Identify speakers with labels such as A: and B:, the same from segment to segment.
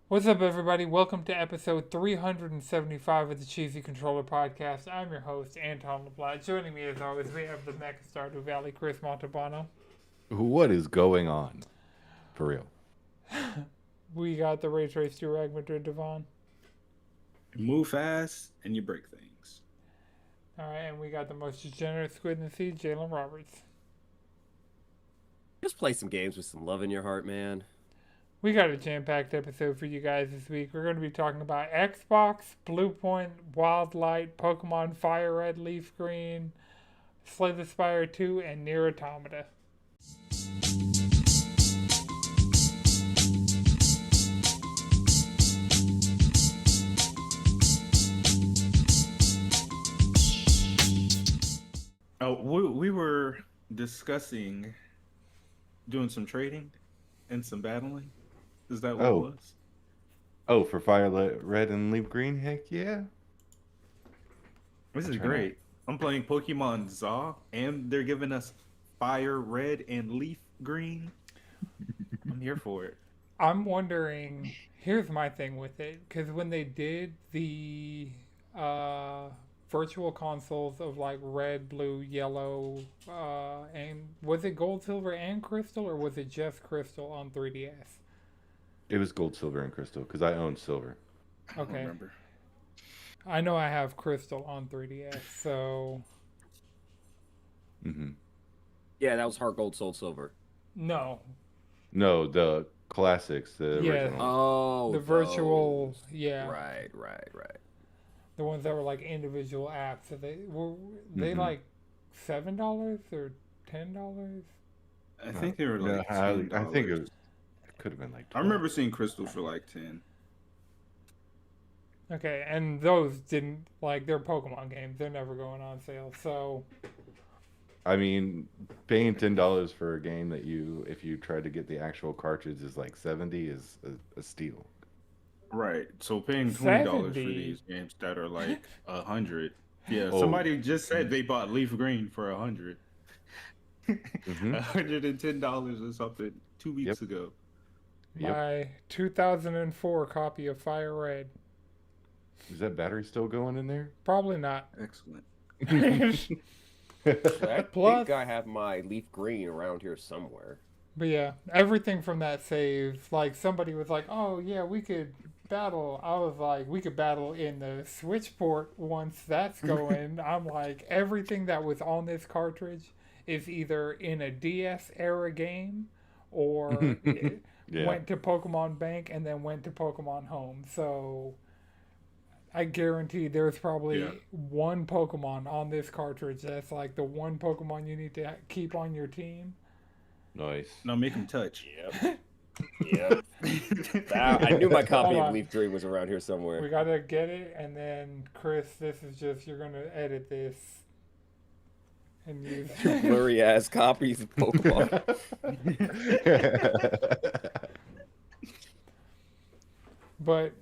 A: What's up, everybody? Welcome to episode 375 of the Cheesy Controller Podcast. I'm your host, Anton LeBlanc. Joining me, as always, we have the Mecha Stardew Valley, Chris Montalbano.
B: What is going on? For real.
A: We got the Ray Trace Durag Madrid Devon.
C: You move fast and you break things.
A: Alright, and we got the most degenerate squid in the sea, Jalen Roberts.
D: Just play some games with some love in your heart, man.
A: We got a jam-packed episode for you guys this week. We're going to be talking about Xbox, Bluepoint, Wildlight, Pokemon Fire Red, Leaf Green, Slay the Spire 2, and Nier Automata.
C: Oh, we were discussing doing some trading and some battling. Is that what it was?
B: Oh, for Fire Red and Leaf Green? Heck yeah.
C: This is great. I'm playing Pokemon Zaw, and they're giving us Fire Red and Leaf Green. I'm here for it.
A: I'm wondering, here's my thing with it, because when they did the virtual consoles of like red, blue, yellow, and was it gold, silver, and crystal, or was it just crystal on 3DS?
B: It was gold, silver, and crystal because I own silver.
C: I don't
A: Okay.
C: remember.
A: I know I have crystal on 3DS, so
B: hmm
D: Yeah, that was Heart Gold, Soul Silver.
A: no.
B: No, the classics, the
A: Yeah.
B: original.
D: Oh,
A: The virtual,
D: those.
A: yeah.
D: Right.
A: The ones that were like individual apps. So they were
B: Mhm.
A: like $7 or $10?
C: I think they were
B: Yeah,
C: like
B: I think
C: $10.
B: it could have been like 12.
C: I remember seeing Crystal for like 10.
A: Okay, and those didn't, like, they're Pokemon games. They're never going on sale. So,
B: I mean, paying $10 for a game that if you try to get the actual cartridge is like 70 is a steal.
C: Right. So paying $20 for
A: 70?
C: these games that are like 100. Yeah,
B: Oh.
C: somebody just said they bought Leaf Green for 100.
B: Mhm.
C: $110 or something 2 weeks ago.
B: Yep.
A: my 2004 copy of Fire Red.
B: Is that battery still going in there?
A: Probably not.
C: Excellent.
D: I
A: Plus-
D: think I have my Leaf Green around here somewhere.
A: But yeah, everything from that save, like, somebody was like, oh, yeah, we could battle. I was like, we could battle in the Switch port once that's going. I'm like, everything that was on this cartridge is either in a DS era game or it
B: Yeah.
A: went to Pokemon Bank and then went to Pokemon Home. So I guarantee there's probably
C: Yeah.
A: one Pokemon on this cartridge that's like the one Pokemon you need to keep on your team.
B: Nice.
C: Now make them touch.
D: Yep. I knew my copy
A: Hold
D: of
A: on.
D: Leaf Green was around here
A: We
D: somewhere.
A: gotta get it, and then Chris, this is just, you're gonna edit this and use.
D: Blurry ass copies of Pokemon.
A: But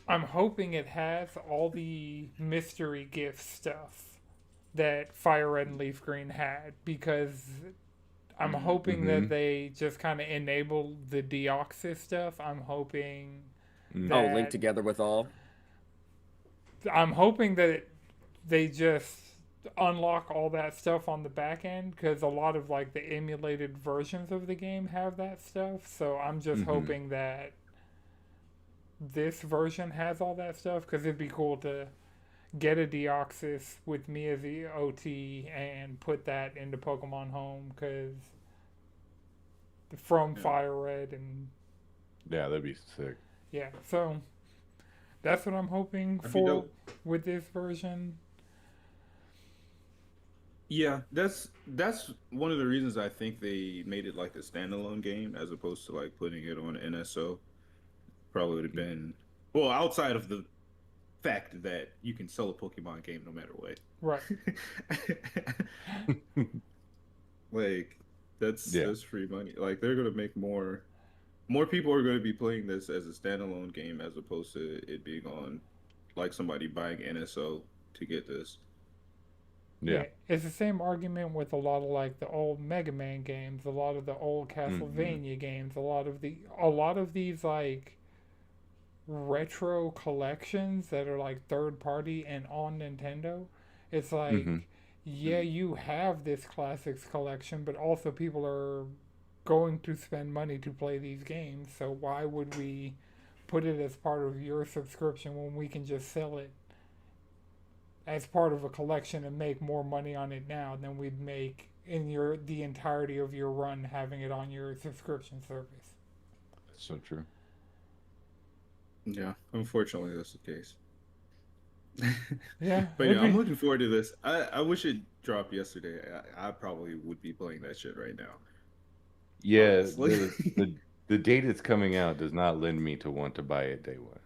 A: I'm hoping it has all the mystery gift stuff that Fire Red and Leaf Green had, because I'm hoping that
B: Mhm.
A: they just kind of enable the Deoxys stuff. I'm hoping
B: Mm.
D: Oh,
A: that
D: linked together with all.
A: they just unlock all that stuff on the back end, because a lot of like the emulated versions of the game have that stuff. So I'm just
B: Mhm.
A: hoping that this version has all that stuff, because it'd be cool to get a Deoxys with me as the OT and put that into Pokemon Home, because from
C: Yeah.
A: Fire Red, and
B: Yeah, that'd be sick.
A: yeah, so that's what I'm hoping
C: That'd be
A: for
C: dope.
A: with this version.
C: Yeah, that's one of the reasons I think they made it like a standalone game as opposed to like putting it on NSO. Probably would have been well outside of the fact that you can sell a Pokemon game no matter what.
A: Right.
C: Like that's
B: Yeah.
C: that's free money. Like they're gonna make more people are gonna be playing this as a standalone game as opposed to it being on like somebody buying NSO to get this.
B: Yeah.
A: It's the same argument with a lot of like the old Mega Man games, a lot of the old Castlevania games, a lot of these like retro collections that are like third party and on Nintendo, it's
B: Mm-hmm.
A: like, yeah, you have this classics collection, but also people are going to spend money to play these games. So why would we put it as part of your subscription when we can just sell it as part of a collection and make more money on it now than we'd make in your the entirety of your run having it on your subscription service.
B: That's so true.
C: Yeah, unfortunately, that's the case.
A: Yeah,
C: But
A: it'd
C: yeah, I'm
A: be
C: looking forward to this. I wish it dropped yesterday. I probably would be playing that shit right now.
B: Yeah,
C: Honestly.
B: the date it's coming out does not lend me to want to buy it day one.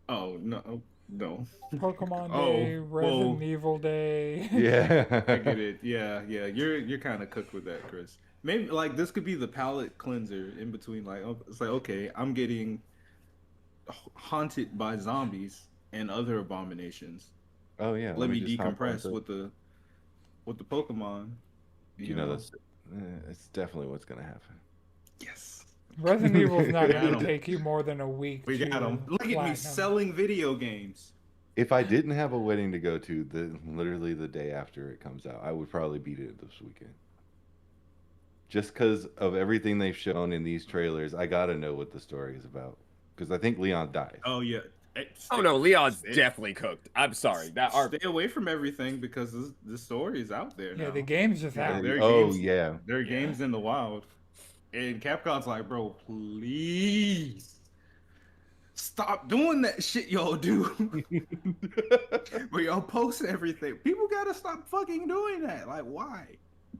C: Oh no, no.
A: Pokemon
C: Oh
A: Day,
C: well,
A: Resident Evil Day.
C: I get
B: Yeah.
C: it. Yeah, yeah. You're kind of cooked with that, Chris. Maybe like this could be the palate cleanser in between. Like it's like okay, I'm getting haunted by zombies and other abominations.
B: Oh yeah, let
C: Let
B: me
C: me
B: just hop
C: decompress
B: onto.
C: with the Pokemon.
B: You
C: You
B: know,
C: know.
B: that's definitely what's gonna happen.
C: Yes.
A: Resident Evil's
C: We
A: not
C: got
A: going to
C: 'em.
A: take you more than a week
C: We got
A: to
C: them. Look at me
A: platinum.
C: selling video games.
B: If I didn't have a wedding to go to, literally the day after it comes out, I would probably beat it this weekend. Just because of everything they've shown in these trailers, I gotta know what the story is about. Because I think Leon dies.
C: Oh yeah.
D: Oh no, Leon's definitely cooked. I'm sorry. That our
C: Stay away from everything because the story is out there
A: Yeah,
C: now.
A: the game's just
C: Yeah,
A: out.
C: there are
B: Oh
C: games.
B: yeah.
C: There are
D: Yeah.
C: games in the wild, and Capcom's like, bro, please stop doing that shit y'all do. Where y'all post everything. People gotta stop fucking doing that. Like, why?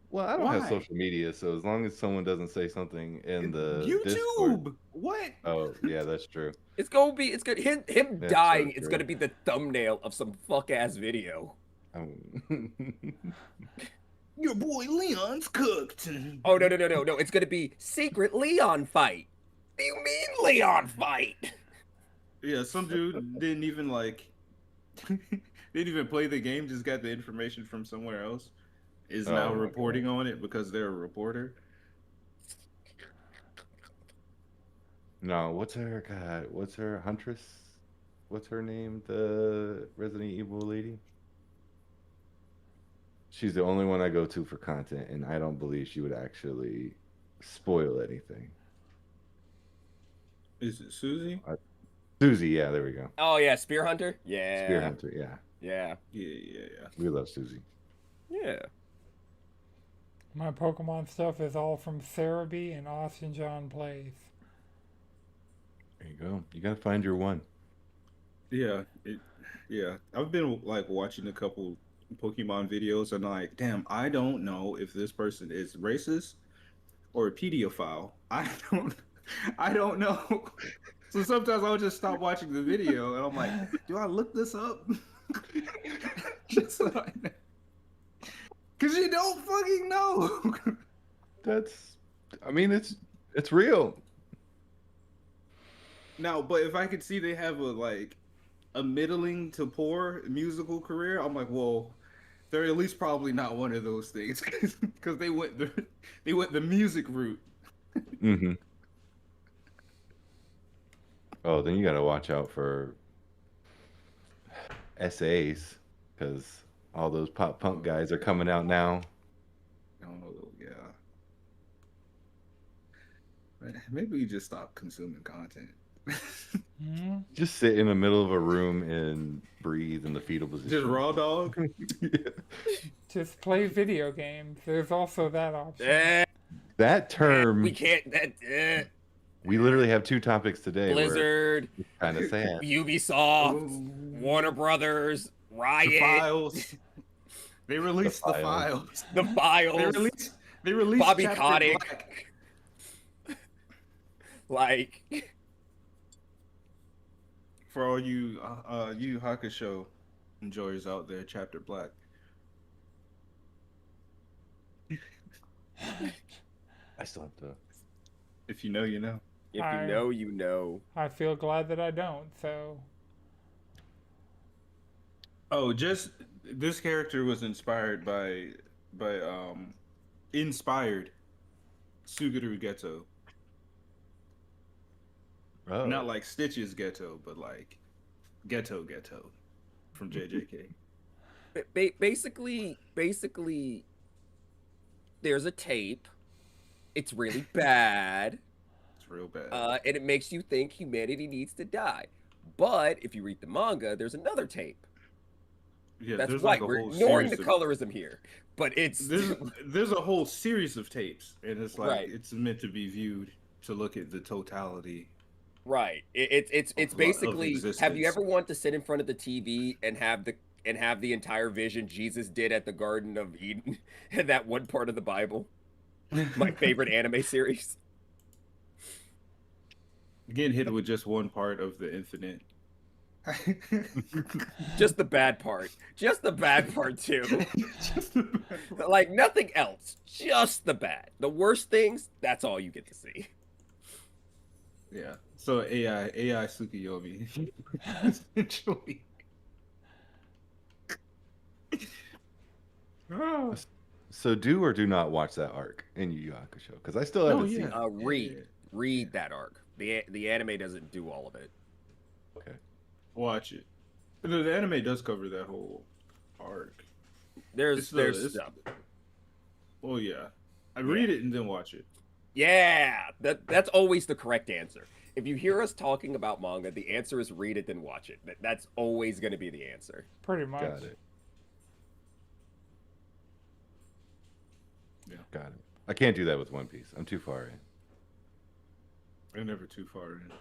B: Well, I don't have
C: Why?
B: social media, so as long as someone doesn't say something in the Discord.
C: YouTube. What?
B: Oh yeah, that's true.
D: it's gonna be it's good him
B: That's so
D: dying, it's
B: true.
D: gonna be the thumbnail of some fuck ass video.
C: Your boy Leon's cooked.
D: Oh no. It's gonna be secret Leon fight. What do you mean Leon fight?
C: Yeah, some dude didn't even like didn't even play the game, just got the information from somewhere else. Is
B: Oh
C: now
B: my
C: reporting on it because they're a reporter.
B: No, what's her God? What's her Huntress? What's her name? The Resident Evil lady. She's the only one I go to for content, and I don't believe she would actually spoil anything.
C: Is it Susie?
B: Susie, yeah, there we go.
D: Oh yeah, Spear Hunter? Yeah.
B: Spear Hunter, yeah.
D: Yeah.
C: Yeah.
B: We love Susie.
D: Yeah.
A: My Pokemon stuff is all from Cerebi and Austin John Plays.
B: There you go. You gotta find your one.
C: Yeah, yeah. I've been like watching a couple Pokemon videos and like, damn, I don't know if this person is racist or a pedophile. I don't know. So sometimes I'll just stop watching the video and I'm like, do I look this up? Just so I know. Cause you don't fucking know.
B: I mean, it's real.
C: Now, but if I could see they have a middling to poor musical career, I'm like, well, they're at least probably not one of those things because they went the music route.
B: Mm-hmm. Oh, then you gotta watch out for SAs because all those pop punk guys are coming out now.
C: Oh yeah. Maybe we just stop consuming content.
A: Hmm?
B: Just sit in the middle of a room and breathe in the fetal position.
C: Just raw dog.
A: Just play video games. There's also that option.
B: That term,
D: We can't
B: we literally have two topics today.
D: Blizzard,
B: Kind of sad.
D: Ubisoft, Warner Brothers,
C: The
D: Riot,
C: files. They released the files.
D: the files,
C: They released
D: Bobby
C: Chapter
D: Kotick.
C: Black.
D: like
C: For all you Yu Hakusho enjoyers out there, Chapter Black.
B: I still have to.
C: If you know, you know.
D: if
A: I-
D: you know, you know.
A: I feel glad that I don't, so.
C: Oh, just this character was inspired by inspired Suguru Geto.
B: Oh.
C: Not like Stitch's ghetto, but like ghetto from JJK.
D: Basically, there's a tape. It's really bad,
C: It's real bad.
D: and it makes you think humanity needs to die. But if you read the manga, there's another tape.
C: Yeah,
D: That's
C: there's
D: white.
C: like a
D: We're
C: whole
D: ignoring
C: series
D: the
C: of
D: colorism here, but it's
C: there's a whole series of tapes, and it's like
D: Right.
C: it's meant to be viewed to look at the totality
D: right. It's
C: of
D: basically. Have you
C: existence.
D: ever want to sit in front of the TV and have the entire vision Jesus did at the Garden of Eden and that one part of the Bible? My favorite anime series.
C: Getting hit with just one part of the infinite.
D: Just the bad part. Just the bad part too.
C: Just the bad part.
D: Like nothing else. Just the bad. The worst things, that's all you get to see.
C: Yeah. So AI Tsukuyomi. Essentially.
A: Oh,
B: So do or do not watch that arc in Yu Yu Hakusho because I still haven't
C: Oh,
B: seen
C: yeah.
B: it.
D: Read that arc. The anime doesn't do all of it.
B: Okay.
C: Watch it. The anime does cover that whole arc.
D: There's
C: It's-
D: stuff.
C: Oh yeah. I read it and then watch it.
D: Yeah, that's always the correct answer. If you hear us talking about manga, the answer is read it then watch it. That's always going to be the answer.
A: pretty much.
B: Got it.
C: Yeah.
B: Got it. I can't do that with One Piece. I'm too far in.
C: I'm never too far in.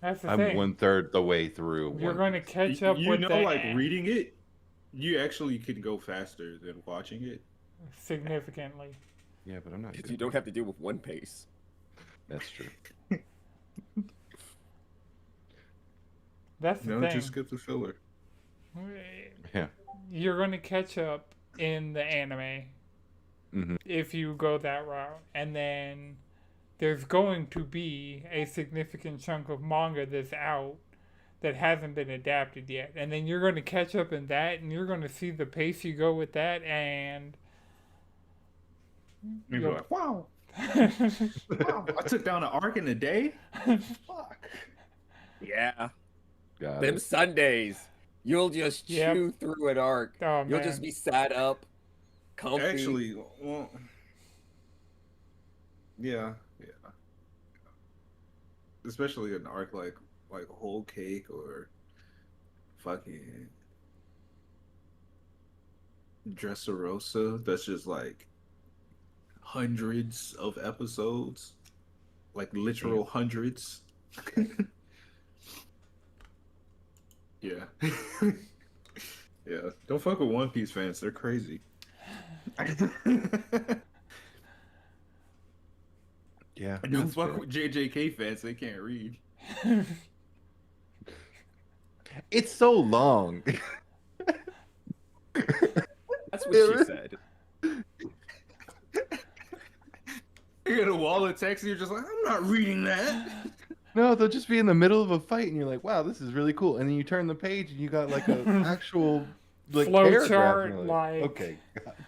A: That's the
B: I'm
A: thing.
B: 1/3 the way through.
A: You're
B: One
A: going to
B: Piece.
A: catch up
C: You
A: with
C: know,
A: the
C: like reading it, you actually can go faster than watching it.
A: significantly.
B: Yeah, but I'm not.
D: Because
B: Good.
D: you don't have to deal with one pace.
B: That's true.
A: That's the
C: No,
A: thing.
C: just skip the filler.
B: Yeah.
A: You're going to catch up in the anime
B: Hmm.
A: if you go that route. And then there's going to be a significant chunk of manga that's out that hasn't been adapted yet. And then you're going to catch up in that, and you're going to see the pace you go with that, and
C: Maybe
A: you'll-
C: like, wow, wow, I took down an arc in a day. Fuck.
D: Yeah.
B: Got
D: Them
B: it.
D: Sundays, you'll just
A: Yep.
D: chew through an arc.
A: Oh,
D: You'll
A: man.
D: just be sat up, comfy.
C: Actually, well, yeah. Especially an arc like Whole Cake or fucking Dressrosa. That's just like hundreds of episodes, like literal hundreds. Yeah. Yeah. Don't fuck with One Piece fans. They're crazy.
B: Yeah.
C: Don't
B: that's
C: fuck
B: fair.
C: with JJK fans. They can't read.
B: It's so long.
D: That's what she said.
C: You get a wall of text and you're just like, I'm not reading that.
B: No, they'll just be in the middle of a fight, and you're like, "Wow, this is really cool." And then you turn the page, and you got like an actual like
A: Flow
B: paragraph,
A: chart,
B: and you're
A: like-
B: okay,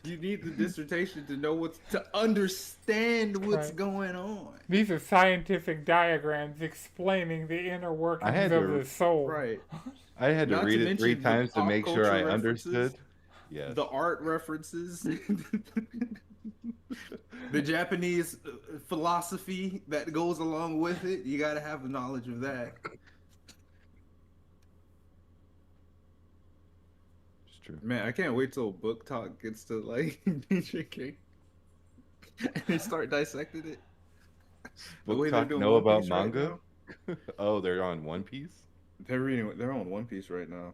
C: You need the dissertation to know to understand what's
A: Right.
C: going on.
A: These are scientific diagrams explaining the inner workings
B: had
A: of
B: to-
A: the soul.
C: Right.
B: I had to
C: Not
B: read
C: to
B: it 3
C: mention the
B: times to
C: pop
B: make sure
C: culture
B: I
C: references.
B: understood. Yes.
C: The art references. The Japanese philosophy that goes along with it. You got to have the knowledge of that.
B: It's true.
C: Man, I can't wait till book talk gets to like JK. And they start dissecting it. The way
B: Book
C: they're
B: Talk
C: doing
B: know
C: One
B: about
C: Piece right
B: manga?
C: now.
B: Oh, they're on One Piece.
C: They're on One Piece right now,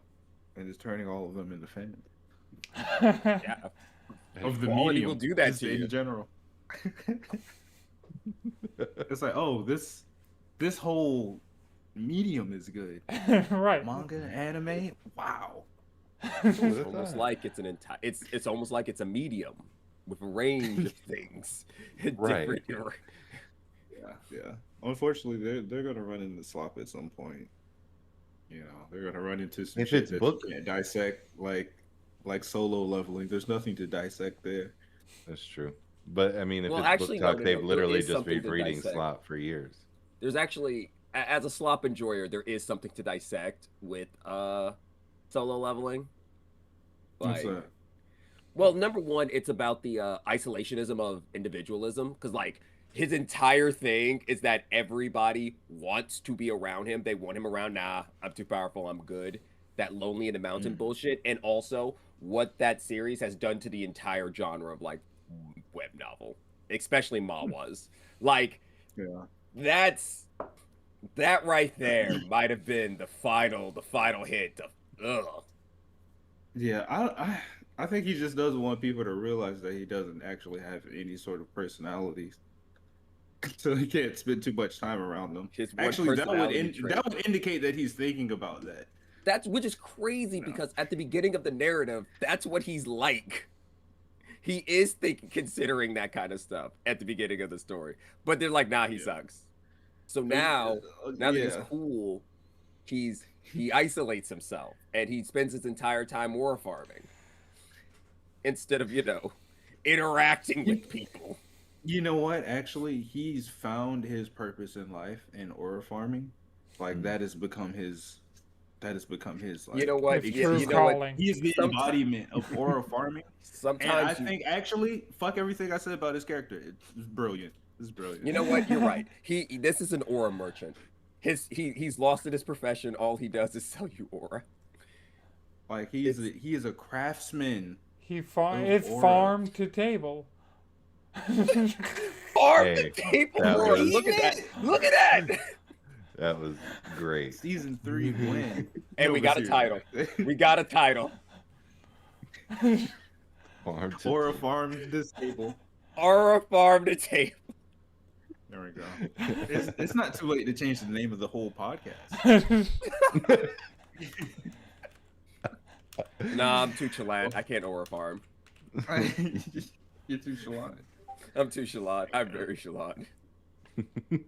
C: and it's turning all of them into fans
D: Yeah.
C: of the
D: Quality
C: medium.
D: will do that
C: just
D: to
C: in
D: you.
C: general. It's like, oh, this whole medium is good.
A: Right.
C: Manga, anime, wow.
D: It's almost like it's an entire. It's almost like it's a medium with a range of things.
B: Right.
D: Different-
C: Yeah. Unfortunately, they're gonna run into slop at some point. You know, they're gonna run into some
B: If
C: shit
B: it's
C: that
B: book-
C: you can't dissect, like solo leveling. There's nothing to dissect there.
B: That's true. But I mean, if
D: Well,
B: it's
D: actually,
B: Book Talk,
D: no,
B: they've
D: there
B: literally
D: is
B: just
D: something
B: been
D: to
B: reading
D: dissect.
B: slop for years.
D: There's actually as a slop enjoyer, there is something to dissect with solo leveling.
C: What's
D: Like,
C: that?
D: well, number one, it's about the isolationism of individualism, because like his entire thing is that everybody wants to be around him. They want him around. Nah, I'm too powerful. I'm good. That lonely in the mountain
C: Mm.
D: bullshit, and also what that series has done to the entire genre of like web novel, especially manhwas. Like
C: Yeah.
D: that's that right there might have been the final hit of ugh.
C: Yeah, I think he just doesn't want people to realize that he doesn't actually have any sort of personality, so he can't spend too much time around them.
D: His one
C: Actually,
D: personality trait.
C: that would indicate that he's thinking about that.
D: That's which is crazy
C: No.
D: because at the beginning of the narrative, that's what he's like. He is thinking, considering that kind of stuff at the beginning of the story, but they're like, nah, he
C: Yeah.
D: sucks. So now that he's
C: Yeah.
D: cool, he isolates himself and he spends his entire time war farming instead of interacting with people.
C: You know what? Actually, he's found his purpose in life in aura farming. Like
B: Mm.
C: that has become his. That has become his. Like,
D: You know what?
A: His
D: Yeah,
A: true
D: you know what?
A: calling.
C: he is the
D: Sometimes-
C: embodiment of aura farming. And I
D: Sometimes you,
C: think actually, fuck everything I said about his character. It's brilliant. It's brilliant.
D: you know what? You're right. This is an aura merchant. He's lost in his profession. All he does is sell you aura.
C: Like he is a craftsman.
A: It's
C: Aura.
A: farm to table.
D: Farm
B: Hey,
D: to table
B: that
D: aura.
B: was-
D: Look at that. Look at that.
B: That was great.
C: Season 3 win.
D: And we got a title. We got a title.
B: Farm to
C: Aura farm this table.
D: Aura farm to table.
C: There we go. It's not too late to change the name of the whole podcast.
D: Nah, I'm too chalant. I can't aura farm.
C: You're too chalant.
D: I'm too chalant. I'm very chalant.
C: Yeah.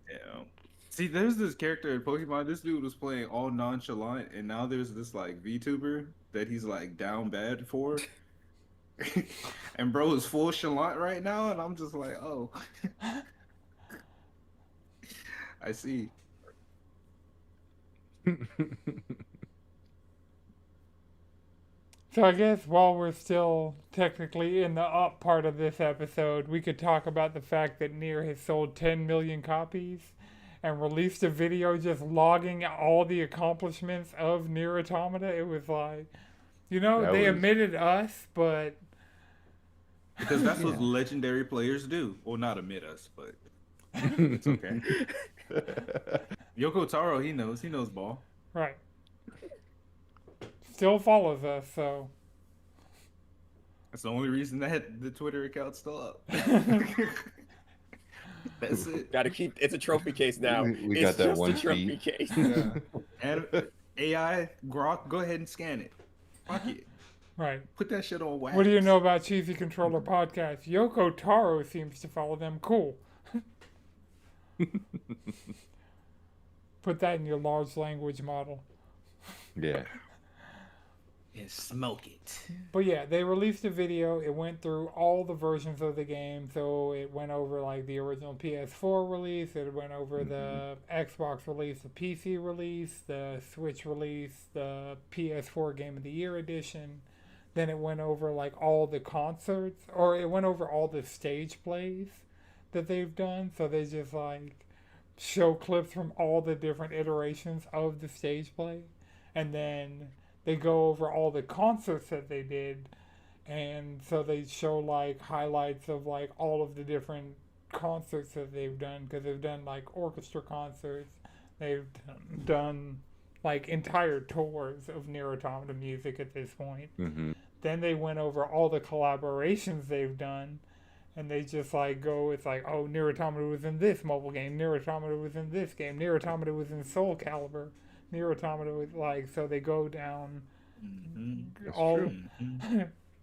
C: See, there's this character in Pokemon. This dude was playing all nonchalant, and now there's this like VTuber that he's like down bad for. And bro is full chalant right now, and I'm just like, oh. I see.
A: So I guess while we're still technically in the up part of this episode, we could talk about the fact that Nier has sold 10 million copies and released a video just logging all the accomplishments of Nier Automata. It was like,
B: That
A: they
B: was-
A: admitted us, but
C: Because that's what
A: Yeah.
C: legendary players do. Well, not admit us, but it's okay. Yoko Taro, he knows ball.
A: right. Still follows us, so
C: That's the only reason that the Twitter account's still up. That's it.
D: Gotta keep. It's a trophy case now.
B: We
D: It's
B: got that
D: just
B: one
D: a trophy
B: feed.
D: case.
C: Yeah. And AI Grok, go ahead and scan it. Fuck it.
A: right.
C: Put that shit on wax.
A: What do you know about Cheesy Controller Podcast? Yoko Taro seems to follow them. Cool. Put that in your large language model.
B: Yeah.
C: And smoke it.
A: But yeah, they released a video. It went through all the versions of the game. So it went over like the original PS4 release. It went over the Xbox release, the PC release, the Switch release, the PS4 Game of the Year edition. Then it went over like all the concerts, or it went over all the stage plays that they've done. So they just like show clips from all the different iterations of the stage play. And then they go over all the concerts that they did, and so they show like highlights of like all of the different concerts that they've done, because they've done like orchestra concerts, they've done like entire tours of Nier Automata music at this point.
B: Hmm.
A: Then they went over all the collaborations they've done, and they just like go, it's like, oh, Nier Automata was in this mobile game, Nier Automata was in this game, Nier Automata was in Soul Calibur, Nier Automata was like, so they go down
B: That's
A: all.
B: true.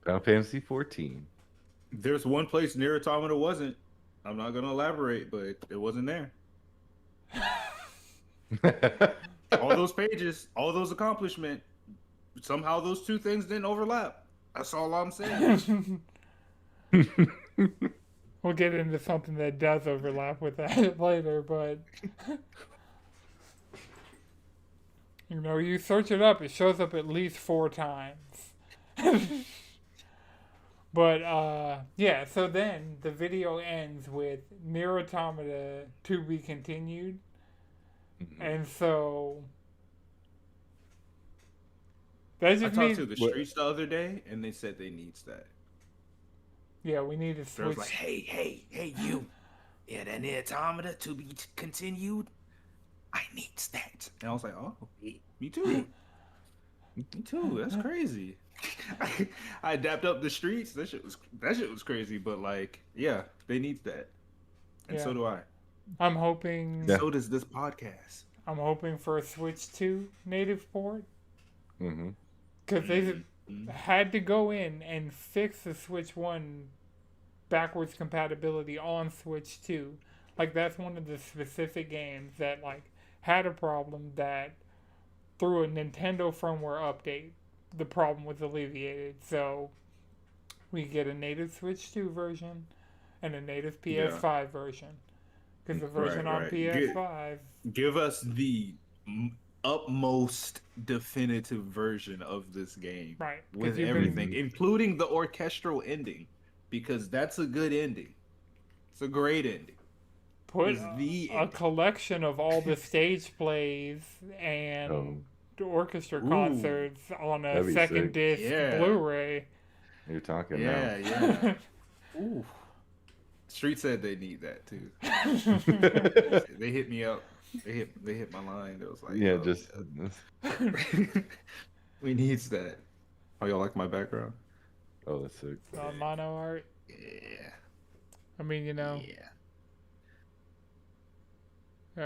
B: Final Fantasy 14.
C: There's one place near Automata wasn't. I'm not gonna elaborate, but it wasn't there. All those pages, all those accomplishments, somehow those two things didn't overlap. That's all I'm saying.
A: We'll get into something that does overlap with that later, but You know, you search it up, it shows up at least 4 times. But yeah, so then the video ends with Nier Automata to be continued.
B: Mhm.
A: And so that
C: I
A: just
C: talked
A: means
C: to the
B: What-
C: streets the other day, and they said they needs that.
A: yeah, we need to
C: They was
A: switch.
C: like, hey, you. Yeah, that Nier Automata to be continued. I needs that. And I was like, oh, me too. Me too. That's crazy. I dapped up the streets. That shit was crazy. But like, yeah, they need that, and
A: Yeah.
C: so do I.
A: I'm hoping
B: Yeah.
C: So does this podcast.
A: I'm hoping for a Switch 2 native port
B: Mhm.
A: because they
C: Mhm.
A: had to go in and fix the Switch 1 backwards compatibility on Switch 2. Like that's one of the specific games that like had a problem that through a Nintendo firmware update the problem was alleviated. So we get a native Switch 2 version and a native PS5 version. Because the version on
C: right.
A: PS5
C: Give us the utmost definitive version of this game,
A: right, 'cause
C: with
A: you've been-
C: everything, including the orchestral ending, because that's a good ending. It's a great ending.
A: put
C: Is the
A: a collection of all the stage plays and
B: Oh.
A: the orchestra
C: Ooh.
A: concerts on a
B: That'd be
A: second
B: sick.
A: disc
C: Yeah.
A: Blu-ray.
B: You're talking
C: Yeah, yeah. Ooh. Street said they need that too.
B: now.
C: They hit me up. They hit my line. It was like,
B: Yeah,
C: oh,
B: just
C: we needs that. Oh, y'all like my background?
B: oh, that's sick.
A: Mono art.
C: Yeah.
A: I mean, you know,
C: Yeah.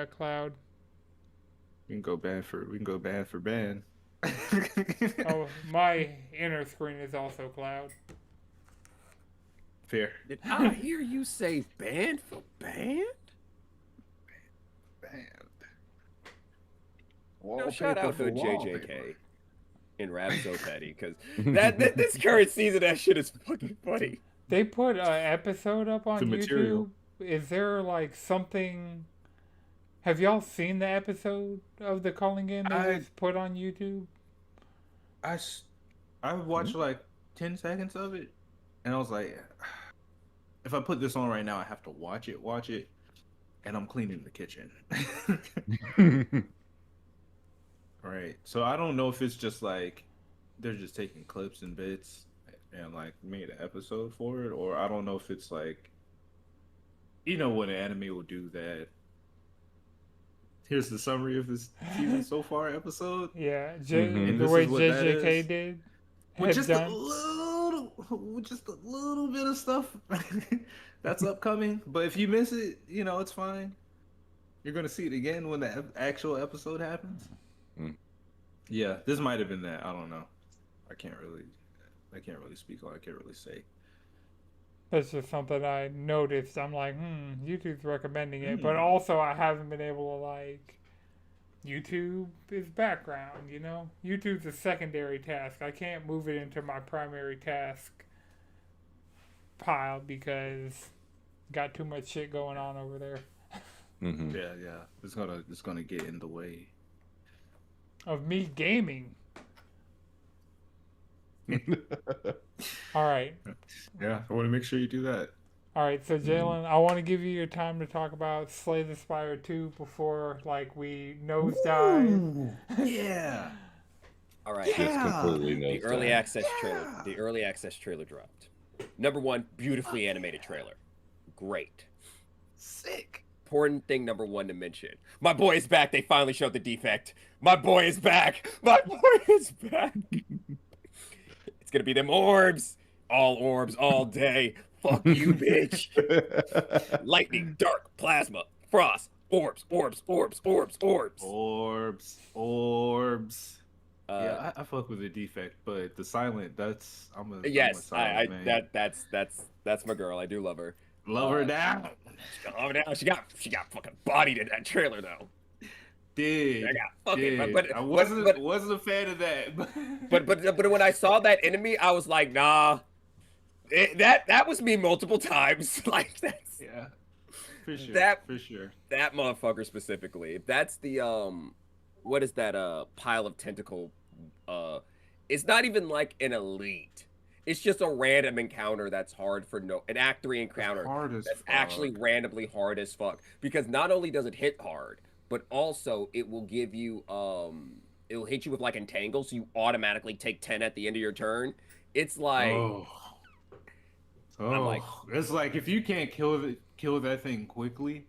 A: Cloud.
C: We can go band for band.
A: Oh, my inner screen is also Cloud.
C: Fair.
D: Did I hear you say band for band?
C: Band.
D: No, shout out to
C: Wallpaper for
D: JJK
C: wallpaper.
D: and Rap So Petty because this current season that shit is fucking funny.
A: They put an episode up on
C: The
A: YouTube.
C: material.
A: Is there like something? Have y'all seen the episode of the calling game they
C: I-
A: just put on YouTube?
C: I watched like 10 seconds of it, and I was like, if I put this on right now, I have to watch it, and I'm cleaning the kitchen. Right. So I don't know if it's just like they're just taking clips and bits and like made an episode for it, or I don't know if it's like, you know, what an anime will do that. Here's the summary of this season so far episode.
A: Yeah,
B: Mhm.
A: the
C: This
A: way
C: is what that
A: JJK
C: is.
A: did.
C: With
A: had
C: just
A: done.
C: a little bit of stuff that's upcoming. But if you miss it, you know, it's fine. You're gonna see it again when the actual episode happens.
B: Mm.
C: Yeah, this might have been that. I don't know. I can't really speak on. I can't really say.
A: That's just something I noticed. I'm like, YouTube's recommending it, but also I haven't been able to like. YouTube is background, you know. YouTube's a secondary task. I can't move it into my primary task pile because got too much shit going on over there
B: Mhm.
C: Yeah. It's gonna get in the way.
A: of me gaming. All right.
C: Yeah, I want to make sure you do that.
A: All right, so Jalen, I want to give you your time to talk about Slay the Spire 2 before like we nosedive.
C: Yeah.
D: All right.
B: Just completely
D: The
B: nosedive.
D: early access trailer. The early access trailer dropped. Number one, beautifully animated trailer. Great.
C: Sick.
D: Important thing number one to mention. My boy is back. They finally showed the defect. My boy is back. My boy is back. It's gonna be them orbs. All orbs all day. Fuck you, bitch. Lightning, dark, plasma, frost, orbs.
C: Yeah, I fuck with the defect, but the silent, that's I'm a
D: Yes,
C: silent man.
D: that's my girl. I do love her.
C: Love her down.
D: She got fucking bodied in that trailer though.
C: Did
D: I got fucking,
C: did.
D: but
C: I wasn't a fan of that.
D: but when I saw that enemy, I was like, nah. That was me multiple times. Like that's
C: Yeah, for sure.
D: That-
C: for sure.
D: that motherfucker specifically. If that's the what is that pile of tentacle it's not even like an elite. It's just a random encounter that's hard for no an act 3
C: That's
D: encounter
C: hard as
D: that's actually
C: fuck.
D: randomly hard as fuck because not only does it hit hard, but also it will give you it'll hit you with like entangle so you automatically take 10 at the end of your turn. It's like
C: Oh,
D: I'm like
C: it's like if you can't kill that thing quickly,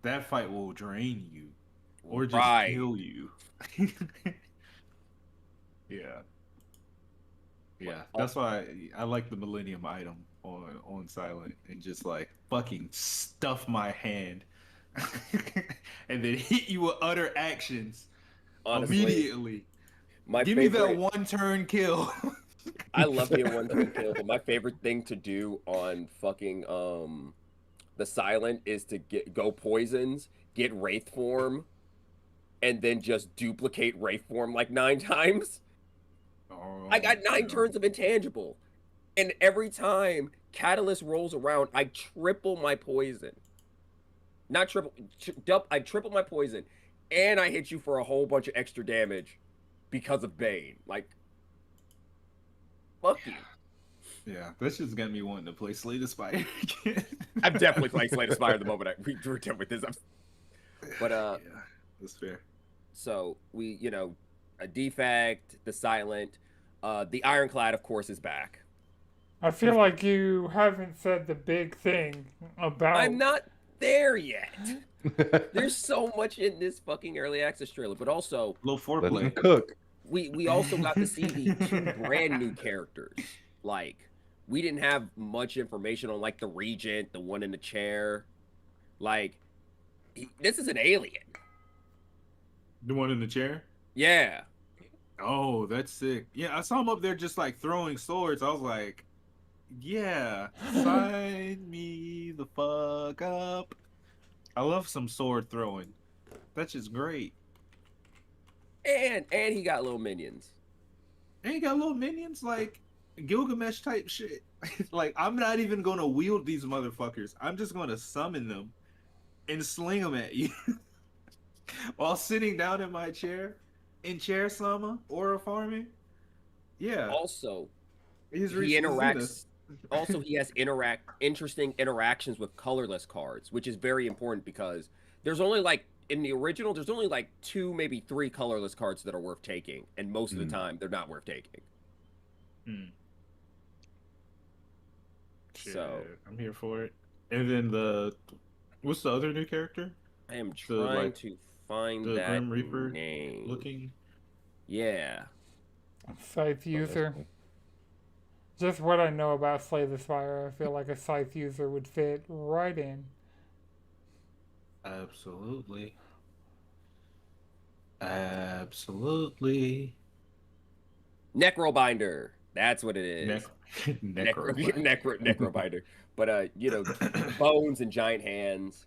C: that fight will drain you or just
D: right.
C: kill you. Yeah,
D: But
C: yeah. That's why I like the Millennium item on Silent and just like fucking stuff my hand, and then hit you with other actions
D: honestly,
C: immediately.
D: my
C: Give me that
D: favorite
C: one turn kill.
D: I love me a one turn kill, but my favorite thing to do on fucking the silent is to go poisons, get wraith form, and then just duplicate wraith form like 9 times. I
C: Oh
D: got nine
C: yeah.
D: turns of intangible, and every time catalyst rolls around, I triple my poison. Not triple, I triple my poison, and I hit you for a whole bunch of extra damage because of Bane. Like, fuck you.
C: Yeah, that's just got me wanting to play Slay the Spire again.
D: I'm definitely playing Slay the Spire the moment we're done with this. But
C: Yeah, that's fair.
D: so we a defect, the silent, the ironclad of course is back.
A: I feel like you haven't said the big thing
D: I'm
A: about.
D: not there yet. There's so much in this fucking early access trailer, but also
C: Little
B: Let them
C: foreplay.
B: cook.
D: we also got to see the two brand new characters. Like we didn't have much information on like the regent, the one in the chair. Like this is an alien.
C: The one in the chair?
D: Yeah.
C: Oh, that's sick. Yeah, I saw him up there just like throwing swords. I was like, yeah, sign me the fuck up. I love some sword throwing. That's just great.
D: And he got little minions.
C: And you got little minions like Gilgamesh type shit. Like, I'm not even gonna wield these motherfuckers. I'm just gonna summon them and sling them at you while sitting down in my chair in chair sama or farming. Yeah,
D: Also,
C: he's
D: he
C: reached the zenith.
D: interacts also he has interesting interactions with colorless cards, which is very important because there's only like in the original there's only like two maybe three colorless cards that are worth taking, and most of the
B: Mm.
D: time they're not worth taking.
C: Hmm. Shit,
D: So
C: I'm here for it. And then what's the other new character?
D: I am
C: The
D: trying
C: like
D: to find
C: the
D: that
C: Grim Reaper
D: name.
C: looking.
A: Scythe
B: Oh, that's
A: user.
B: cool.
A: Just what I know about Slay the Spire, I feel like a Scythe user would fit right in.
C: Absolutely. Absolutely.
D: Necrobinder. That's what it
C: Nec-
D: is.
C: Necrobinder.
D: Necrobinder. But bones and giant hands.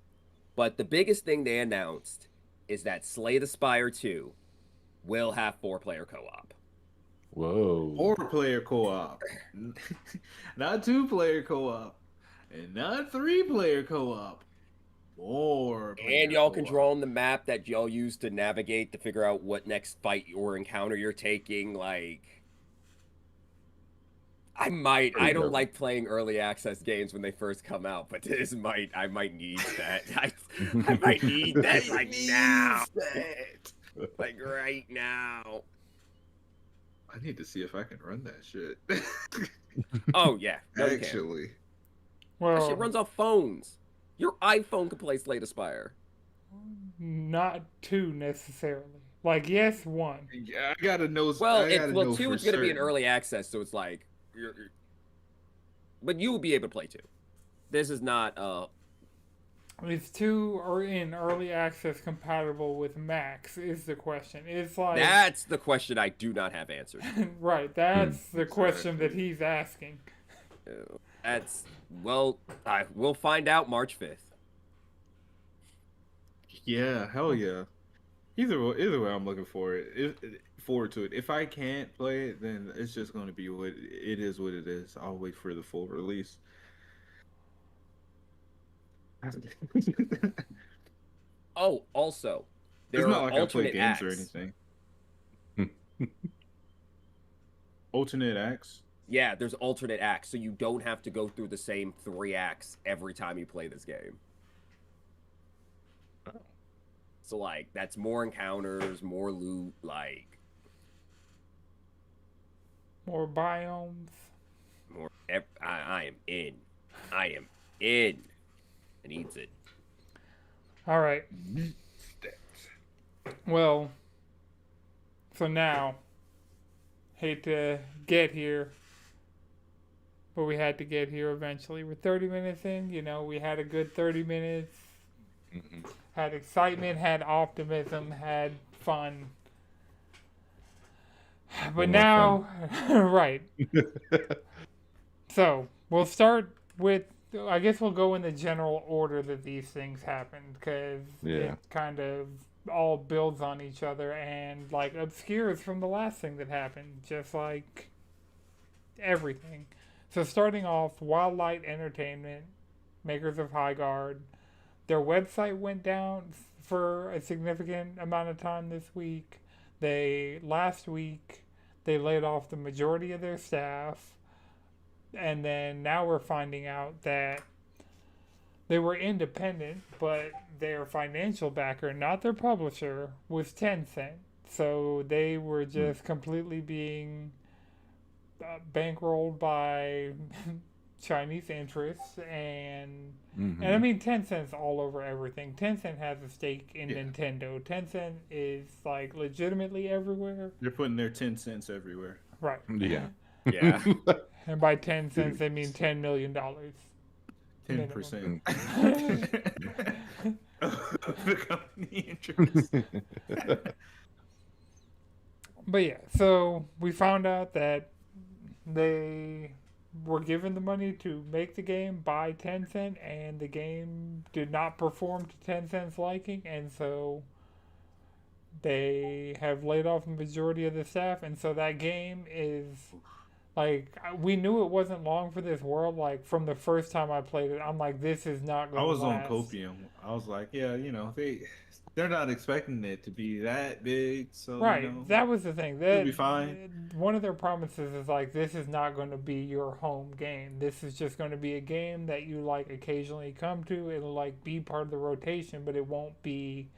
D: But the biggest thing they announced is that Slay the Spire 2 will have 4-player co-op.
B: Whoa.
C: 4-player co-op. Not 2-player co-op. And not 3-player co-op. 4-player
D: And y'all can
C: co-op.
D: draw on the map that y'all use to navigate to figure out what next fight or encounter you're taking. Like, I don't like playing early access games when they first come out, but I might need that. I might need that like now. Like right now.
C: I need to see if I can run that shit.
D: Oh yeah, no, you can't.
C: Actually.
D: That shit
A: Well,
D: runs off phones. Your iPhone can play Slay the Spire.
A: not two necessarily. Like, yes, one.
C: Yeah, I gotta know.
D: Well,
C: I gotta know
D: 2
C: for
D: is going to be in
C: certain.
D: early access, so it's like but you will be able to play 2. This is not
A: Is two or in early access compatible with Max? Is the question. It's like
D: that's the question I do not have answered.
A: right. That's the question that
C: Exactly.
A: he's asking.
D: That's well, we'll find out March 5th.
C: Yeah, hell yeah. Either way, I'm looking forward to it. If I can't play it, then it's just going to be what it is. What it is. I'll wait for the full release.
D: Oh, also,
C: It's
D: There
C: not
D: are
C: like I play
D: alternate
C: games or
D: acts.
C: anything. Alternate acts.
D: Yeah, there's alternate acts, so you don't have to go through the same 3 acts every time you play this game. So like that's more encounters, more loot, like
A: More biomes.
D: more. I am in. I am in. And eats it.
A: All right.
C: Steps.
A: Well, so now, hate to get here, but we had to get here eventually. We're 30 minutes in. You know, we had a good 30 minutes. Had excitement, had optimism, had fun. But now, right. So, we'll start with, I guess we'll go in the general order that these things happened, because
B: Yeah.
A: it kind of all builds on each other and, like, obscures from the last thing that happened, just like everything. So, starting off, Wildlight Entertainment, makers of High Guard, their website went down for a significant amount of time this week. Last week, they laid off the majority of their staff. And then now we're finding out that they were independent, but their financial backer, not their publisher, was Tencent. So they were just completely being bankrolled by Chinese interests, and I mean Tencent's all over everything. Tencent has a stake in Nintendo. Tencent is like legitimately everywhere.
C: They're putting their 10 cents everywhere.
A: Right.
B: Yeah.
D: Yeah.
A: And by 10 cents, they mean $10 million.
C: 10%. The company interest.
A: But yeah, so we found out that they were given the money to make the game by Tencent, and the game did not perform to Tencent's liking, and so they have laid off the majority of the staff, and so that game is like, we knew it wasn't long for this world. Like, from the first time I played it, I'm like, this is not going
C: I
A: to
C: was
A: last.
C: on copium. I was like, yeah, they're not expecting it to be that big, so
A: Right, that was the thing.
C: it'll be fine.
A: One of their promises is like, this is not going to be your home game. This is just going to be a game that you like occasionally come to. It'll like be part of the rotation, but it won't be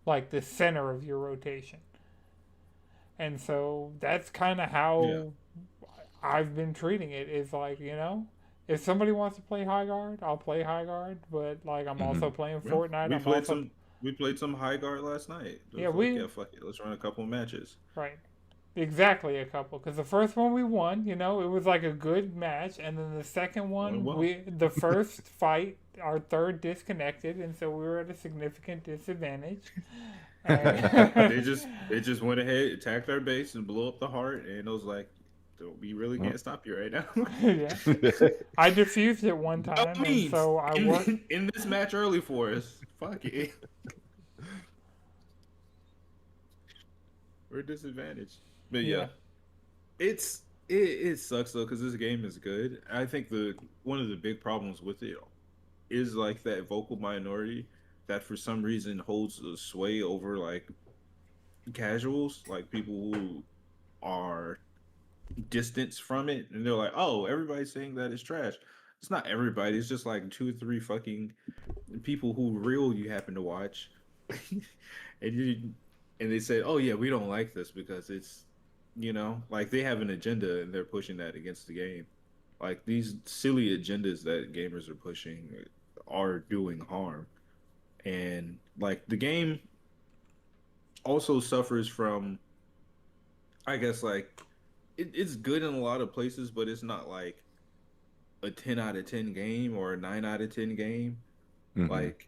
A: like the center of your rotation. And so that's kind of how I've been treating it. Is like, if somebody wants to play High Guard, I'll play High Guard. But like, I'm also playing Fortnite.
C: We played some High Guard last night. Fuck it, let's run a couple matches.
A: Right. Exactly, a couple. Because the first one we won, it was like a good match, and then the second one, the first fight, our third disconnected, and so we were at a significant disadvantage.
C: They just went ahead, attacked our base, and blew up the heart, and it was like, we really can't stop you right now.
A: Yeah, I defused it one time, and so I worked
C: in this match early for us. Fuck it. We're disadvantaged. But yeah. It sucks though, because this game is good. I think one of the big problems with it is like that vocal minority that for some reason holds the sway over like casuals, like people who are distanced from it, and they're like, oh, everybody's saying that it's trash. It's not everybody, it's just like 2 or 3 fucking people who you happen to watch. and they said, oh yeah, we don't like this because it's, like they have an agenda and they're pushing that against the game. Like these silly agendas that gamers are pushing are doing harm. And like the game also suffers from, I guess, like it's good in a lot of places, but it's not like a 10 out of 10 game or a 9 out of 10 game, like